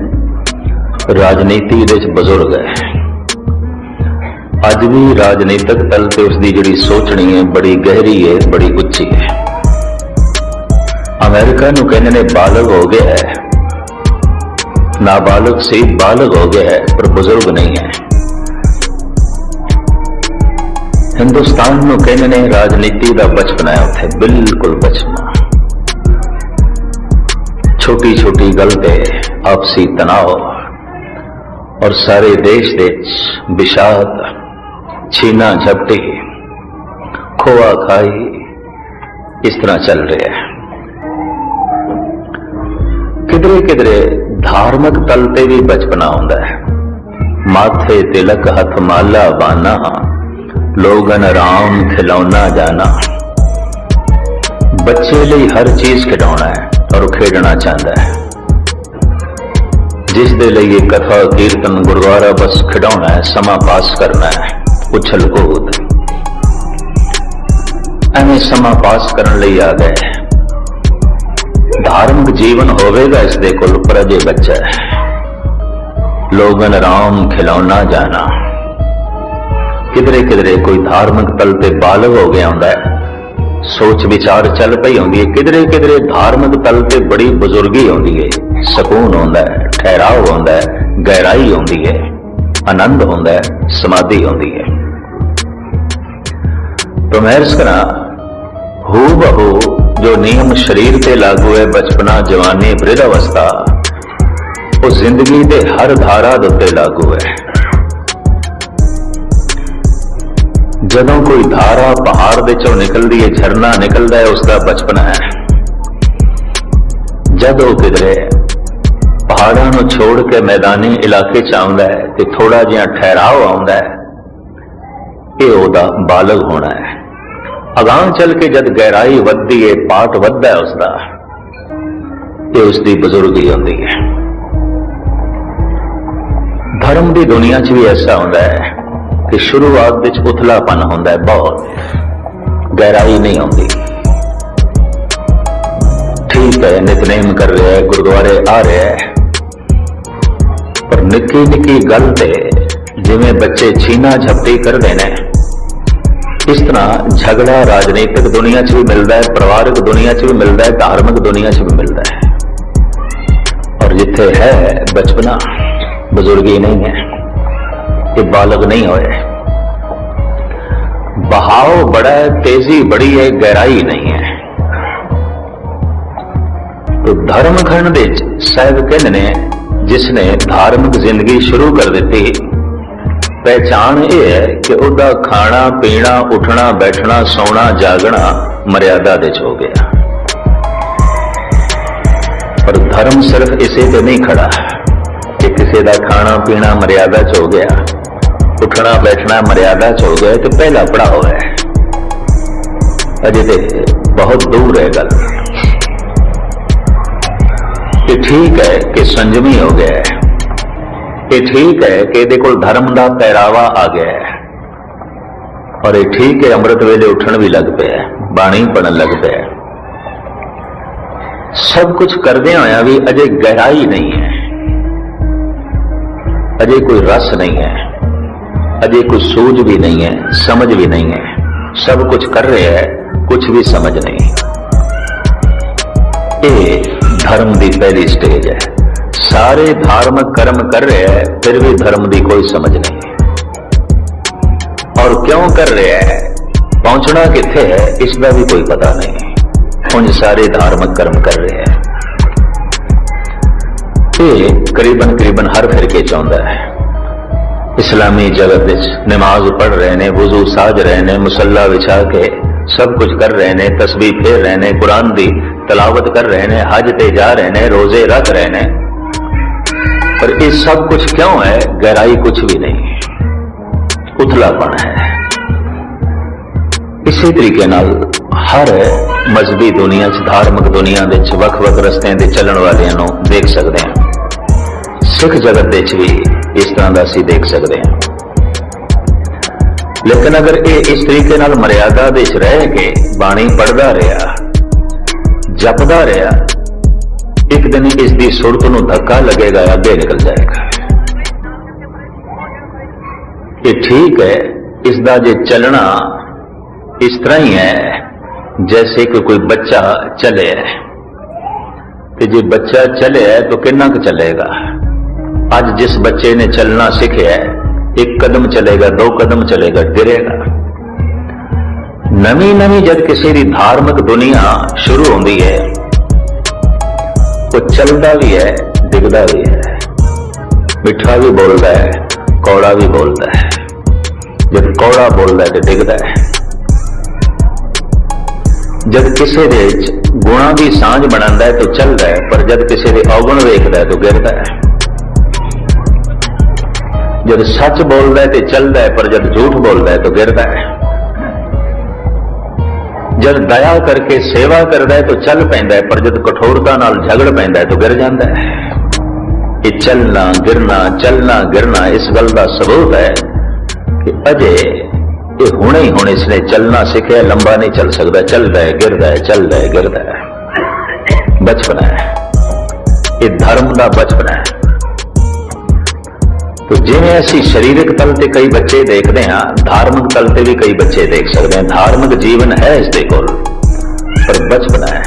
राजनीति विच बुजुर्ग है। अज भी राजनीतिक तल से उसकी जिहड़ी सोचनी है बड़ी गहरी है, बड़ी उच्ची है। अमेरिका नूं कहते हैं बालग हो गया है, नाबालग से बालग हो गया है पर बुजुर्ग नहीं है। हिंदुस्तान नूं कहते हैं राजनीति का बचपना है, उत्थे बिल्कुल बचपना। छोटी छोटी गल ते आपसी तनाव और सारे देश दे विषाद, छीना झपटी, खोआ खाई, इस तरह चल रहा है। किधरे किधरे धार्मिक तल ते भी बचपना होंदा है। माथे तिलक हथ माला बाना, लोगन राम खिलौना जाना। बच्चे लिए हर चीज खिडौना है और खेडना चाहता है। जिस दे लिए कथा कीर्तन गुरुद्वारा बस खिडौना है, समा पास करना है, उछल कूद, एवं समा पास करने लिए आ गए। धार्मिक जीवन होवेगा इस दे कोल पर अजे बच्चा है। लोगन राम खिलौना जाना। किधरे किधरे कोई धार्मिक तल ते बालग हो गया होंदा है, सोच विचार चल पई होंदी है। किधरे किधरे धार्मिक तल ते बड़ी बुजुर्गी होंदी है, सुकून होंदा है, ठहराव होंदा है, गहराई होंदी है, आनंद होंदा है, समाधि होंदी है। तो मैं अर्ज करा, हू बहू जो नियम शरीर ते लागू है, बचपना, जवानी, वृद्धावस्था, वो जिंदगी दे हर धारा दे उत्ते लागू है। जदों कोई धारा पहाड़ दे चों निकलदी है, झरना निकलदा है, उसका बचपना है। जद वो किधरे पहाड़ों नूं छोड़ के मैदानी इलाके च आउंदा है ते थोड़ा जिहा ठहराव आउंदा है, ये ओदा बालग होना है। अगां चल के जद गहराई वधदी है, पाट वधदा है उसका, ये उसकी बुजुर्गी होंदी है। धर्म की दुनिया च भी ऐसा होंदा है कि शुरुआत विच उथलापन होंदा है, बहुत गहराई नहीं होंदी। ठीक है, नितनेम कर रहे हैं, गुरुद्वारे आ रहे हैं, पर निक्की निक्की गल ते जिवें बच्चे छीना झपटी करते हैं, इस तरह झगड़ा राजनीतिक दुनिया च भी मिलता है, परिवारिक दुनिया च भी मिलता है, धार्मिक दुनिया च भी मिलता है। और जिथे है बचपना, बुजुर्गी नहीं है, ये बालग नहीं होए। बहाव बड़ा है, तेजी बड़ी है, गहराई नहीं है। तो धर्म खंड दे साहब कहते ने, जिसने धार्मिक जिंदगी शुरू कर दी, पहचान यह है कि उदा खाना पीना, उठना बैठना, सोना जागना मर्यादा दे हो गया। पर धर्म सिर्फ इसे पे नहीं खड़ा कि किसी का खाना पीना मर्यादा च हो गया, उठना बैठना मर्यादा च हो गया, तो पहला पड़ाव है। अजे तो बहुत दूर है गल। ये ठीक है कि संजमी हो गया है, ये ठीक है कि ये कोल धर्म का पहरावा आ गया है, और ये ठीक है अमृत वेले उठन भी लग पे, बाणी पढ़न लग पे। सब कुछ करदे होया भी अजे गहराई नहीं है, अजे कोई रस नहीं है, अजे कोई सूझ भी नहीं है, समझ भी नहीं है। सब कुछ कर रहे हैं, कुछ भी समझ नहीं। ये धर्म की पहली स्टेज है। सारे धार्मिक कर्म कर रहे हैं, फिर भी धर्म की कोई समझ नहीं। और क्यों कर रहे हैं, पहुंचना किथे है, इसका भी कोई पता नहीं। उन सारे धार्मिक कर्म कर रहे हैं। ये करीबन करीबन हर फिरके चाहता है। इस्लामी जगत नमाज पढ़ रहे ने, वुजू साज रहे ने, मुसल्ला बिछा के सब कुछ कर रहे ने, तस्बीह फेर रहे ने, कुरान की तलावत कर रहे ने, हज ते जा रहे ने, रोजे रख रहे ने। पर ये सब कुछ क्यों है? गहराई कुछ भी नहीं, उथलापन है। इसी तरीके नाल हर मजहबी दुनिया धार्मिक दुनिया वख-वख रस्तियां दे चलण वालियां नूं देख सकते हैं। सिख जगत भी इस तरह का असीं देख सकते हैं। लेकिन अगर ये इस तरीके नाल मर्यादा दे विच रह के बाणी पढ़दा रहा, जपदा रहा, एक दिन इसकी सुरत नूं धक्का लगेगा, अगे निकल जाएगा। ये ठीक है, इसका जे चलना इस तरह ही है जैसे कि कोई बच्चा चले है। तो जे बच्चा चले है तो कितना क चलेगा? आज जिस बच्चे ने चलना सीखा है, एक कदम चलेगा, दो कदम चलेगा, गिरेगा। नवी नवी जब किसी की धार्मिक दुनिया शुरू होती है, वो चलता भी है, डिगदा भी है, मिठा भी बोलता है, कौड़ा भी बोलता है। जब कौड़ा बोलता है तो डिगदा है। जब किसी दे गुणा की सांझ बनाता है तो चलता है, पर जब किसी के अवगुण वेखता है तो गिरता है। जब सच बोलता है तो चलता है, पर जब झूठ बोलता है तो गिरता है। जब दया करके सेवा करता है तो चल पैंदा है, पर जब कठोरता नाल झगड़ पैंदा है तो गिर जाता है। ये चलना गिरना इस गल का सबूत है कि अजे ये हुणे ही हुणे इसने चलना सीखा, लंबा नहीं चल सकता, चलता है गिरदा है, चलता है गिरदा है। बचपना है, ये धर्म का बचपना है। तो जिवें असीं शरीरक तल ते कई बच्चे देखते हैं, धार्मिक तल ते भी कई बच्चे देख सकते हैं। धार्मिक जीवन है इसके कोल, पर बचपना है,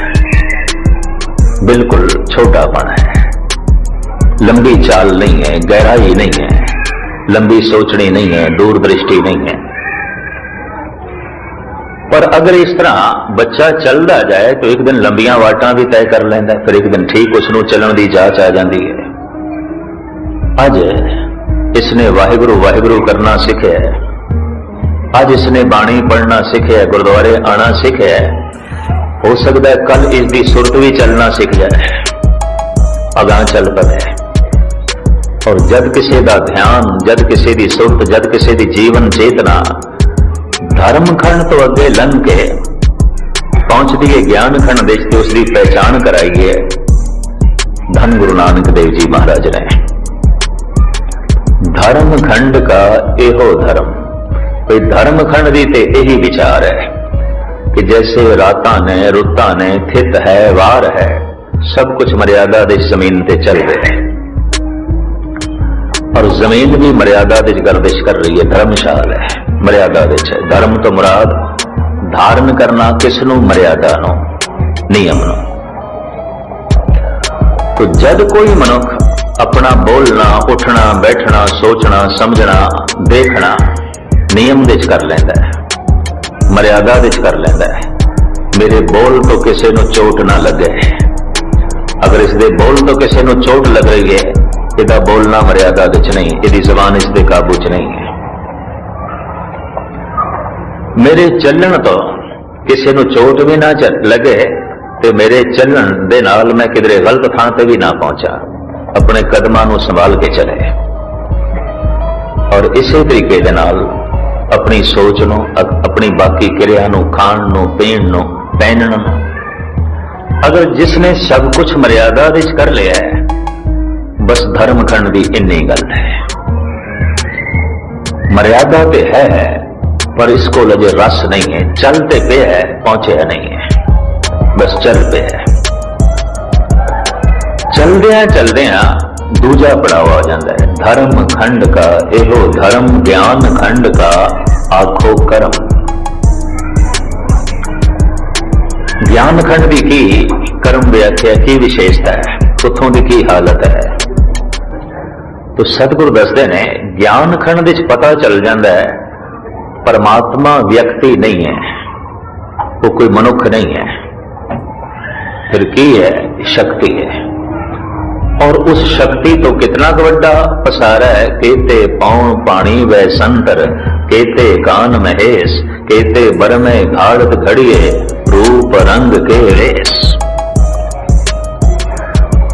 बिल्कुल छोटापन है, लंबी चाल नहीं है, गहराई नहीं है, लंबी सोचनी नहीं है, दूरदृष्टि नहीं है। पर अगर इस तरह बच्चा चलता जाए तो एक दिन लंबियां वाटां भी तय कर लेंदा, फिर एक दिन ठीक उसनूं चलण दी जाच आ जाती है। अज इसने वाहिगुरु वाहिगुरु करना सीखा है, अज इसने बाणी पढ़ना सीखा है, गुरुद्वारे आना सीखा है। हो सकता है कल इसकी सुरत भी चलना सीख जाए, अगां चल पवे। और जद किसी का ध्यान, जद किसी की सुरत, जद किसी की जीवन चेतना धर्म खंड तो अगे लंघ के पहुंचती है ज्ञान खंड देश, तो उसकी पहचान कराई है धन गुरु नानक देव जी महाराज ने। धर्म खंड का एहो धर्म, कोई धर्म खंड दी ते यही विचार है कि जैसे रातां ने, रुतां ने, थित है, वार है, सब कुछ मर्यादा दे जमीन ते चल रहे हैं। और जमीन भी मर्यादा दी गर्दिश कर रही है, धर्मशाल है, मर्यादा विच है। धर्म तो मुराद धारण करना किसनू, मर्यादा नो, नियम नो। तो जब कोई मनुख अपना बोलना, उठना, बैठना, सोचना, समझना, देखना नियम विच कर लेंदा है, मर्यादा विच कर लेंदा है, मेरे बोल तो किसी नू चोट ना लगे। अगर इसके बोल तो किसी नू चोट लग रही है, इसका बोलना मर्यादा विच नहीं, इसकी जबान इसके काबू च नहीं है। मेरे चलन तो किसी नू चोट भी ना लगे, तो मेरे चलन दे नाल मैं किधरे गलत थां ते भी ना पहुंचा, अपने कदमां नू संभाल के चले। और इसी तरीके दे नाल अपनी सोच नूं, अपनी बाकी क्रिया नूं, खाण नूं, पीण नूं, पहनण नूं। अगर जिसने सब कुछ मर्यादा विच कर लिया है, बस धर्मखंड की इन्नी गल है। मर्यादा तो है पर इसको लजे रस नहीं है, चलते पे है, पहुंचे नहीं है, बस चल पे है। चलदिया दूजा पड़ाव आ जाता है धर्म खंड का, एहो धर्म ज्ञान खंड का आखो कर्म। ज्ञान खंड की कर्म व्याख्या की विशेषता है, उतों की की हालत है। तो सतगुरु दसदे ने ज्ञान खंड विच पता चल जाता है परमात्मा व्यक्ति नहीं है, वो कोई मनुख नहीं है, फिर की है? शक्ति है। और उस शक्ति तो कितना बड़ा पसारा है, केते पौन पानी वै संतर, केते कान महेश, केते बरमे घाड़त घड़िए, रूप रंग के रेस।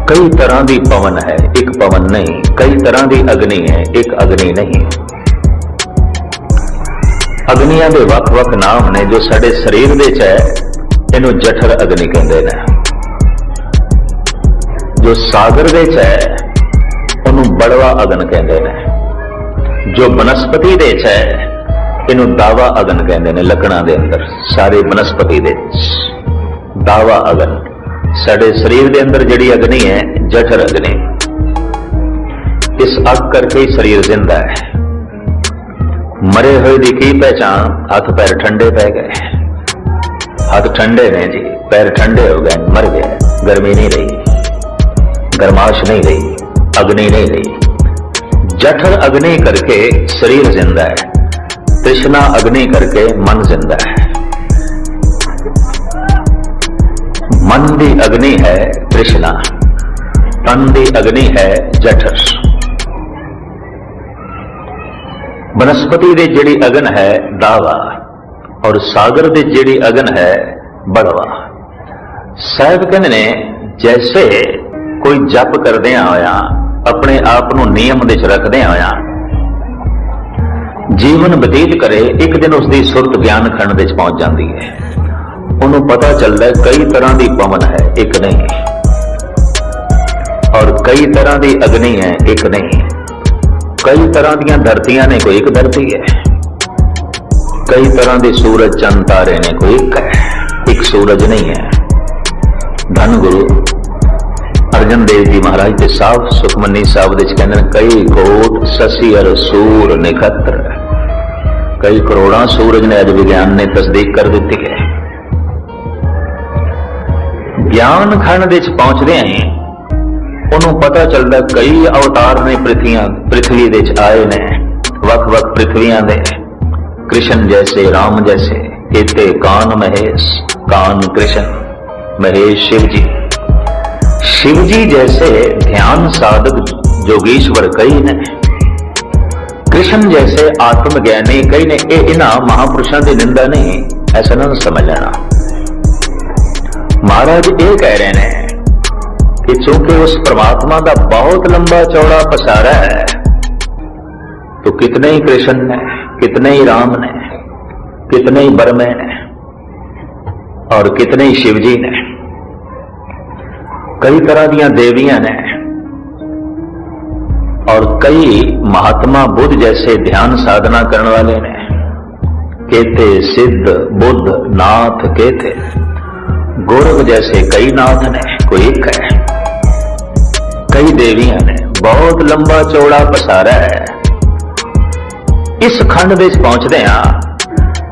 कई तरह की पवन है, एक पवन नहीं, कई तरह की अग्नि है, एक अग्नि नहीं। अग्नियां दे वख-वख नाम ने, जो साडे शरीर दे च है इनू जठर अग्नि कहंदे ने, जो सागर दे च है उन्हों बड़वा अगन कहंदे ने, जो बनस्पति दे च है इनू दावा अगन कहंदे ने। लकड़ां दे अंदर सारे बनस्पति दे दावा अगन, साडे शरीर दे अंदर जिहड़ी अग्नि है जठर अग्नि। इस अग करके ही शरीर जिंदा है। मरे हुए की की पहचान? हाथ पैर ठंडे पै गए, हाथ ठंडे ने जी, पैर ठंडे हो गए, मर गए, गर्मी नहीं रही, गर्माश नहीं रही, अग्नि नहीं रही। जठर अग्नि करके शरीर जिंदा है, तृष्णा अग्नि करके मन जिंदा है। मन दी अग्नि है तृष्णा, तन दी अग्नि है जठर। बनस्पति दी जिहड़ी अगन है दावा, और सागर दी जिहड़ी अगन है बड़वा। साहब कहंदे ने जैसे कोई जप करदियां होया अपने आप को नियम दे च रखदियां होया जीवन बतीत करे, एक दिन उसकी सुरत ज्ञान खंड दे च पहुंच जाती है। उन्होंने पता चलता है कई तरह की पवन है, एक नहीं, और कई तरह की अग्नि है, एक नहीं। कई तरह दी धरतियां ने, कोई एक धरती है। कई तरह के सूरज चंद तारे ने, कोई एक है, एक सूरज नहीं है। धन गुरु अर्जन देव जी महाराज के साहब सुखमनी साहब दे कहते कई कोट शशि अर सूर निखत्र, कई करोड़ा सूरज ने अज विज्ञान ने तस्दीक कर दी है। ज्ञान खंड दे पहुंचते हैं उन्होंने पता चलता कई अवतार ने पृथ्वी दे आए ने, वख-वख पृथ्वियां दे, कृष्ण जैसे राम जैसे, केते कान महेश, कान कृष्ण, महेश शिव जी। शिव जी जैसे ध्यान साधक जोगीश्वर कई ने, कृष्ण जैसे आत्मज्ञानी कई ने। इन्हां महापुरुषों की निंदा नहीं, ऐसा ना समझ लेना। महाराज ये कह रहे हैं कि चूंकि उस परमात्मा का बहुत लंबा चौड़ा पसारा है, तो कितने ही कृष्ण ने, कितने ही राम ने, कितने ही बरमे ने, और कितने ही शिव जी ने। कई तरह दी देवियां ने, और कई महात्मा बुद्ध जैसे ध्यान साधना करने वाले ने। केते सिद्ध बुद्ध नाथ केते, गोरख जैसे कई नाथ ने, कोई एक है। कई देवियां ने, बहुत लंबा चौड़ा पसारा है। इस खंड में पहुंचते हैं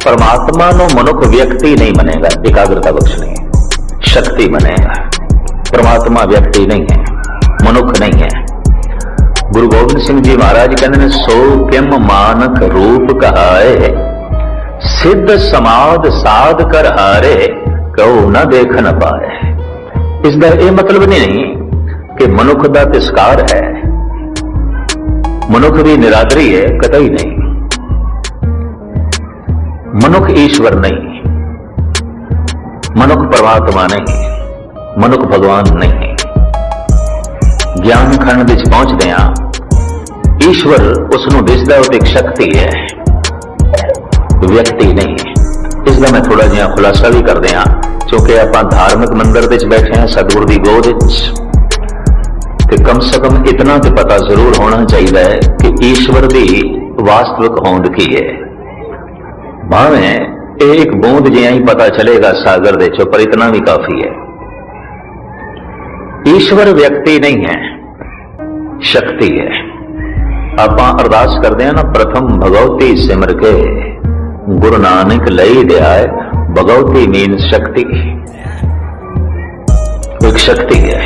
परमात्मा नो मनुख व्यक्ति नहीं बनेगा, एकाग्रता बख्श नहीं, शक्ति बनेगा। परमात्मा व्यक्ति नहीं है, मनुख नहीं है। गुरु गोबिंद सिंह जी महाराज कहते हैं सो किम मानक रूप कहाए, सिद्ध समाध साध कर हारे, कहो न देख न पाए। इसका यह मतलब नहीं कि मनुख का तिरस्कार है, मनुख की निरादरी है, कतई नहीं। मनुख ईश्वर नहीं, मनुख परमात्मा नहीं, मनुख भगवान नहीं। ज्ञान खंड विच पहुंचदे हां ईश्वर उसनूं दिसदा, वो एक शक्ति है। व्यक्ति नहीं। इसका मैं थोड़ा जिहा खुलासा भी कर दिया, क्योंकि आप धार्मिक मंदिर विच बैठे हैं सतगुरु की गोद विच, ते कम से कम इतना तो पता जरूर होना चाहिए कि ईश्वर की वास्तविक होंद की है। भावें एक बूंद जिहा ही पता चलेगा सागर दे चो, पर इतना भी काफी है। ईश्वर व्यक्ति नहीं है, शक्ति है। आप अरदास करते हैं ना, प्रथम भगवती सिमर के गुरु नानक लई दियाए। भगवती मीन शक्ति, एक शक्ति है,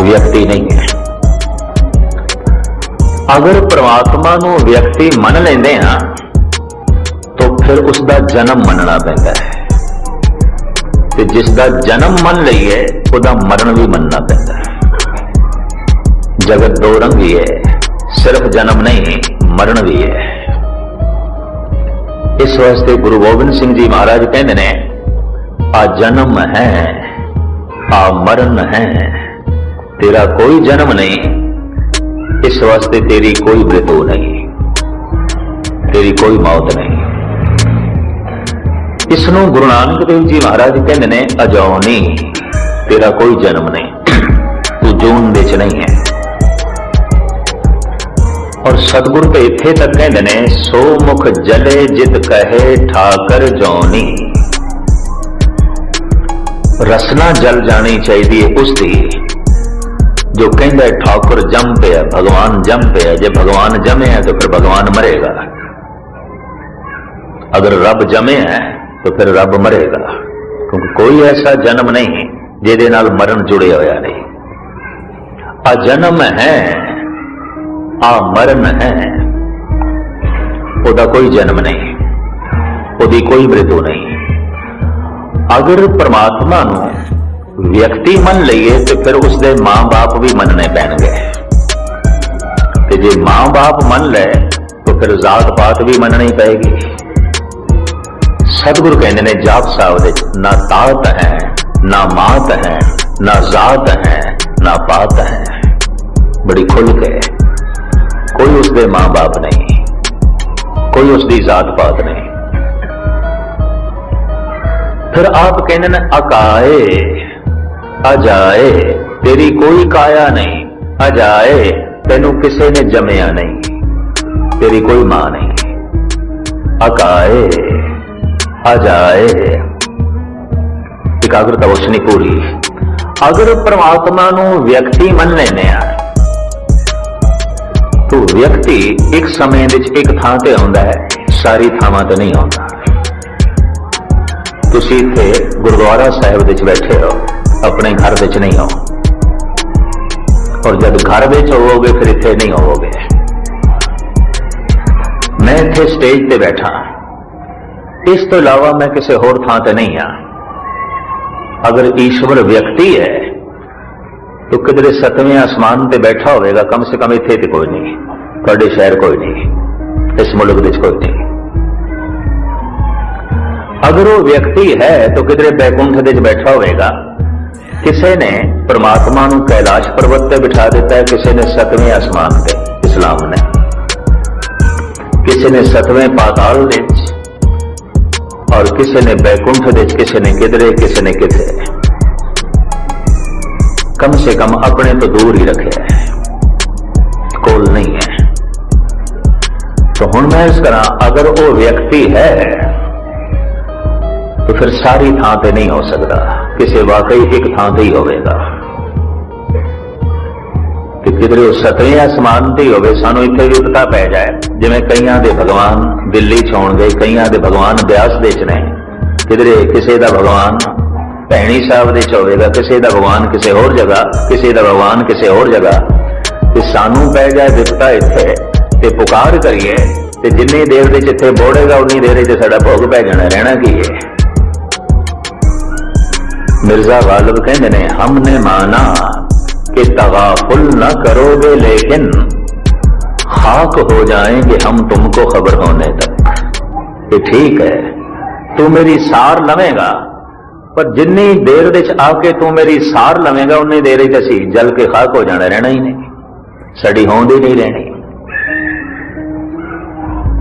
व्यक्ति नहीं है। अगर परमात्मा नूं व्यक्ति मन लेंदे हां तो फिर उसका जन्म मनना पैंदा है, ते जिसका जन्म मन लईए उसका मरण भी मनना पैंदा है। जगत दो रंगी है, सिर्फ जन्म नहीं मरण भी है। इस वास्ते गुरु गोबिंद सिंह जी महाराज कहते ने, आ जन्म है आ मरण है, तेरा कोई जन्म नहीं, इस वास्ते तेरी कोई मृत्यु नहीं, तेरी कोई मौत नहीं। इसनों गुरु नानक देव जी महाराज कहते ने, अजौनी, तेरा कोई जन्म नहीं, तू जून विच नहीं है। और सतगुरु तो इत्थे तक कहते ने, सो मुख जले जित कहे ठाकर जौनी। रसना जल जानी चाहिए उसकी जो कहता ठाकुर जम पे है, भगवान जम पे है। जब भगवान जमे है तो फिर भगवान मरेगा, अगर रब जमे है तो फिर रब मरेगा, क्योंकि कोई ऐसा जन्म नहीं जिहदे नाल मरण जुड़े होया नहीं। अजन्म है आ मरण है, ओदा कोई जन्म नहीं, ओदी कोई मृत्यु नहीं। अगर परमात्मा नूं व्यक्ति मन लईए तो फिर उसके मां बाप भी मनने पैणगे, ते जे मां बाप मन ले तो फिर जात पात भी मननी पएगी। सतगुरु कहते ने जाप साहब, ना तात है ना मात है, ना जात है ना पात है। बड़ी खुल के, कोई उसके मां बाप नहीं, कोई उसकी जात पात नहीं। फिर आप कहते ने अकाए अजाए, तेरी कोई काया नहीं, अजाए तेनू किसी ने जमया नहीं, तेरी कोई मां नहीं। अकाए अजाए, एकाग्रता उसनी पूरी। अगर परमात्मा नूं व्यक्ति मन लेने तो व्यक्ति एक समय एक थां ते आउंदा है, सारी थावां ते नहीं आउंदा। तुसीं इत्थे गुरुद्वारा साहिब विच बैठे हो, अपने घर विच नहीं हो, और जब घर विच होवोगे फिर इत्थे नहीं होवोगे। मैं इत्थे स्टेज ते बैठा, इस तो इलावा मैं किसी होर थां ते नहीं हाँ। अगर ईश्वर व्यक्ति है तो किधरे 7वें आसमान पे बैठा होगा, कम से कम इत्थे ते कोई नहीं, तुहाडे शहर कोई नहीं, इस मुल्क विच कोई नहीं। अगर वो व्यक्ति है तो किधरे बैकुंठ विच बैठा होगा। किसी ने परमात्मा नूं कैलाश पर्वत पे बिठा दिता है, किसी ने 7वें आसमान पे, इस्लाम ने, किसी ने 7वें पाताल विच, और किसी ने बैकुंठ विच, किसी ने किधरे, किसी ने किथे। कम से कम अपने तो दूर ही रखे है, कोल नहीं है। तो हुण मैं इस तरह, अगर वो व्यक्ति है तो फिर सारी थां ते नहीं हो सकता, किसी वाकई एक थां ते ही होगा। कि किधरे 7वें आसमान ते ही होवे, सानू इत्थे भी पता पै जाए। जिवें कईयां दे भगवान दिल्ली च होणगे, कईयां दे भगवान ब्यास दे च ने, किधरे किसी दा भगवान भैणी साहब दे च होवेगा, किसी दा भगवान किसी होर जगह, किसी दा भगवान किसी होर जगह। ते सानू पै जाए विपता इत्थे ते पुकार करिए, ते जिन्नी देर दे इत्थे बोड़ेगा उन्नी देर च साडा भोग पै जाना, रहना की है। मिर्जा गालिब कहते ने, हमने माना कि तगाफुल न करोगे लेकिन खाक हो जाएंगे हम तुमको खबर होने तक। ये ठीक है, तू मेरी सार लवेगा, पर जिन्नी देर विच आके तू मेरी सार लवेगा उन्नी देर विच असीं जल के खाक हो जाना, रहना ही नहीं, साडी होंद ही नहीं रहनी।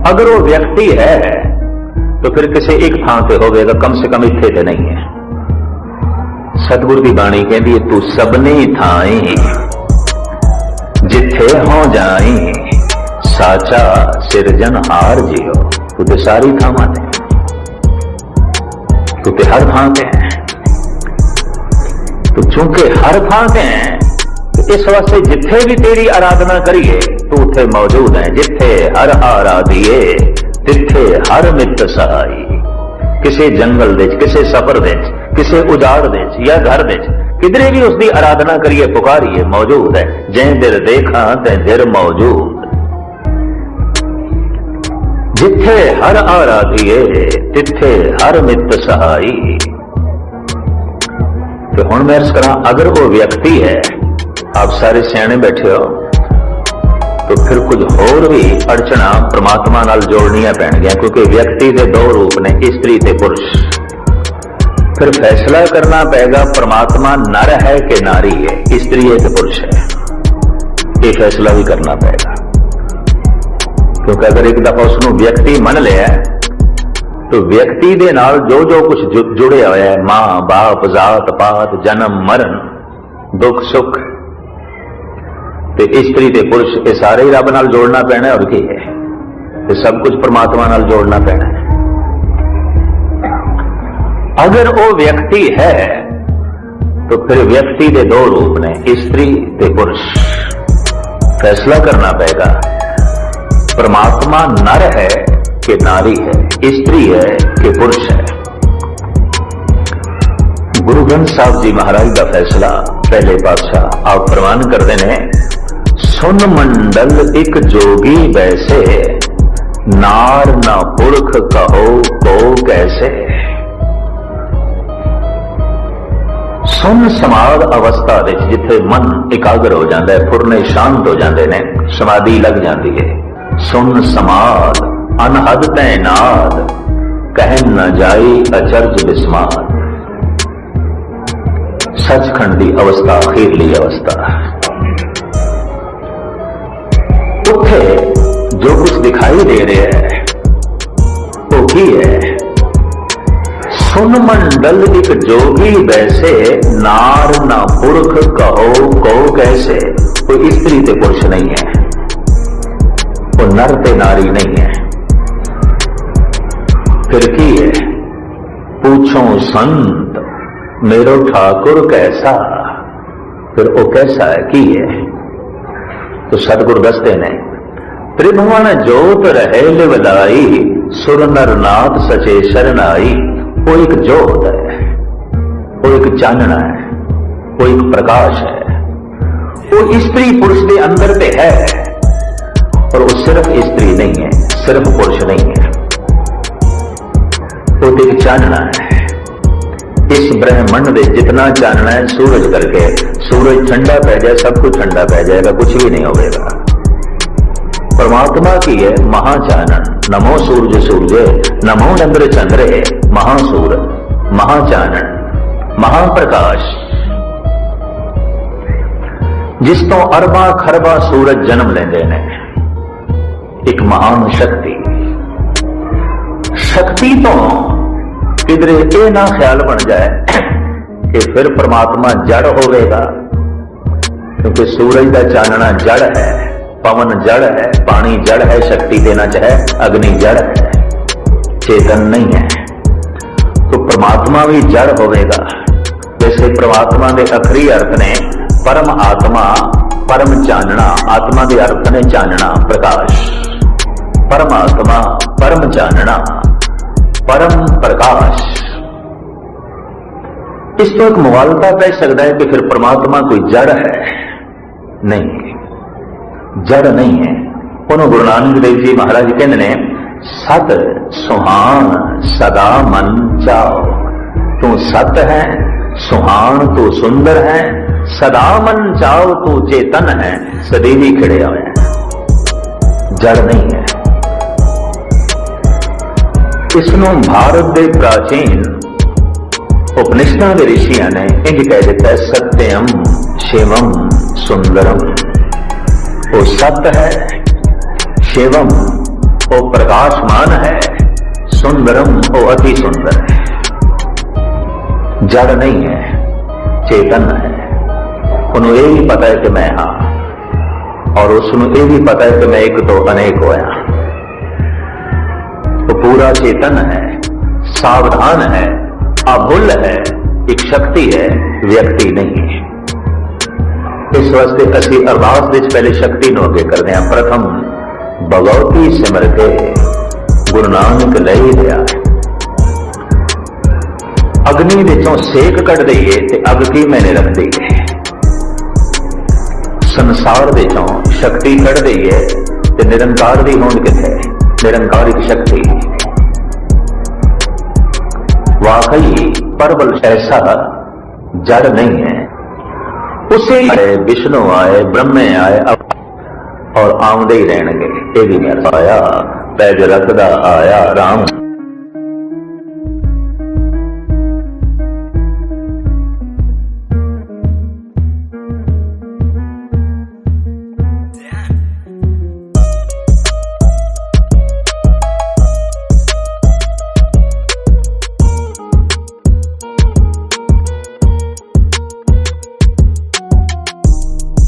अगर वो व्यक्ति है तो फिर किसी एक थां ते होवेगा, कम से कम इत्थे ते नहीं है। सतगुर की बाणी कहती है, तू सबनी थाई जिथे हो जाई, साचा सिरजनहार जियो। तू तो सारी थावां ते, तू तो हर थां ते है। तो चूंकि हर थां ते है, तो इस वास्ते जिथे भी तेरी आराधना करिए तू उथे मौजूद है। जिथे हर आराधिए तिथे हर मित सहाई। किसी जंगल विच, किसी सफर विच, किसी उजाड़ विच या घर विच, किधरे भी उसकी आराधना करिए, पुकारिए, मौजूद है। जै दिल देखा तै दिल मौजूद। जिथे हर आराधिए तिथे हर मित सहाई। तो हुण मैं अर्ज करा, अगर वो व्यक्ति है, आप सारे सियाने बैठे हो, तो फिर कुछ होर भी अड़चना परमात्मा नाल जोड़नियां पैणगियां, क्योंकि व्यक्ति के दो रूप ने, स्त्री ते पुरुष। फिर फैसला करना पड़ेगा, परमात्मा नर है कि नारी है, स्त्री है कि पुरुष है। ये फैसला भी करना पड़ेगा, क्योंकि अगर एक दफा उसनू व्यक्ति मन लिया, तो व्यक्ति दे नाल जो जो कुछ जुड़े हुआ है, मां बाप, जात पात, जन्म मरण, दुख सुख, तो स्त्री ते पुरुष, ये सारे ही रब नाल जोड़ना पैना है। और की है, ये सब कुछ परमात्मा नाल जोड़ना पैना है। अगर वो व्यक्ति है, तो फिर व्यक्ति के दो रूप ने, स्त्री ते पुरुष। फैसला करना पड़ेगा, परमात्मा नर है कि नारी है, स्त्री है कि पुरुष है। गुरु ग्रंथ साहब जी महाराज का फैसला, पहले पातशाह आप फरमान करते हैं, सुन मंडल एक जोगी वैसे, नार न पुरख कहो को कैसे। सुन समाध अवस्था विच, जिथे मन एकाग्र हो जाता है, फुरने शांत हो जाते हैं, समाधि लग जाती है। सुन समाध अनहद तैनाद, कह न जाई अचरज विस्माद। सचखंड की अवस्था, अखीरली अवस्था। उथे जो कुछ दिखाई दे रहा है वो की है, सुन मंडल एक जोगी वैसे, नार ना पुरख कहो को कैसे। कोई स्त्री ते पुरुष नहीं है, वो नर ते नारी नहीं है। फिर की है, पूछो संत मेरो ठाकुर कैसा। फिर वो कैसा है, की है। तो सतगुरु दसते ने, त्रिभुवन जोत रहे लिवलाई, सुर नर नाथ सचे शरणाई। वो एक जोत है, वो एक चानना है, वो एक प्रकाश है। वो स्त्री पुरुष के अंदर पे है, और वो सिर्फ स्त्री नहीं है, सिर्फ पुरुष नहीं है, वो एक चानना है। इस ब्रह्मांड में जितना चानना है सूरज करके, सूरज ठंडा पै जाए सब कुछ ठंडा पै जाएगा, कुछ भी नहीं होगा। परमात्मा की है महाचानन। नमो सूरज सूर्य, नमो चंद्र चंद्रे, महासूर महाचानन, महाप्रकाश। जिस तो अरबा खरबा सूरज जन्म लेंदे ने, एक महान शक्ति। शक्ति तो किधरे ये ना ख्याल बन जाए कि फिर परमात्मा जड़ होवेगा, क्योंकि सूरज का चानना जड़ है, पवन जड़ है, पानी जड़ है, शक्ति देना चाहे अग्नि जड़ है, चेतन नहीं है। तो परमात्मा भी जड़ होवेगा। जैसे परमात्मा के आखिरी अर्थ ने परम आत्मा, परम चानना। आत्मा के अर्थ ने चानना, प्रकाश। परमात्मा परम चानना, परम प्रकाश। इस तो एक मुवालता कह सकता है कि फिर परमात्मा कोई जड़ है? नहीं, जड़ नहीं है। उन्होंने गुरु नानक देव जी महाराज कहते ने, सत सुहान सदा मन चाओ। तू सत है, सुहान तू सुंदर है, सदा मन चाओ तू चेतन है, सदैवी खिड़े हुए हैं, जड़ नहीं है। इसनों भारत के प्राचीन उपनिषदां के ऋषियों ने इंज कह दिता है, सत्यम शिवम सुंदरम। वो सत्य है, शिवम वो प्रकाशमान है, सुंदरम ओ अति सुंदर है, जड़ नहीं है, चेतन है। उन्होंने ये भी पता है कि मैं हाँ, और उसनों ये भी पता है कि मैं एक तो अनेक होया। तो पूरा चेतन है, सावधान है, अभुल है, एक शक्ति है, व्यक्ति नहीं है। इस वास्ते असी अरदास विच पहले शक्ति नूं अगे करदे हां। प्रथम भगवती सिमर के गुरु नानक लई दिया। अग्नि विचों सेक कढ़ दईए ते अग की मैंने रख दईए। संसार विचों शक्ति कढ़ दईए ते निरंकार दी होंद किथे? निरंकारिक शक्ति वाकई परबल ऐसा जड़ नहीं है। उसे आए विष्णु आए, ब्रह्मे आए और आउंदे ही रहणगे। ये भी मैं आया पैज रखदा आया राम।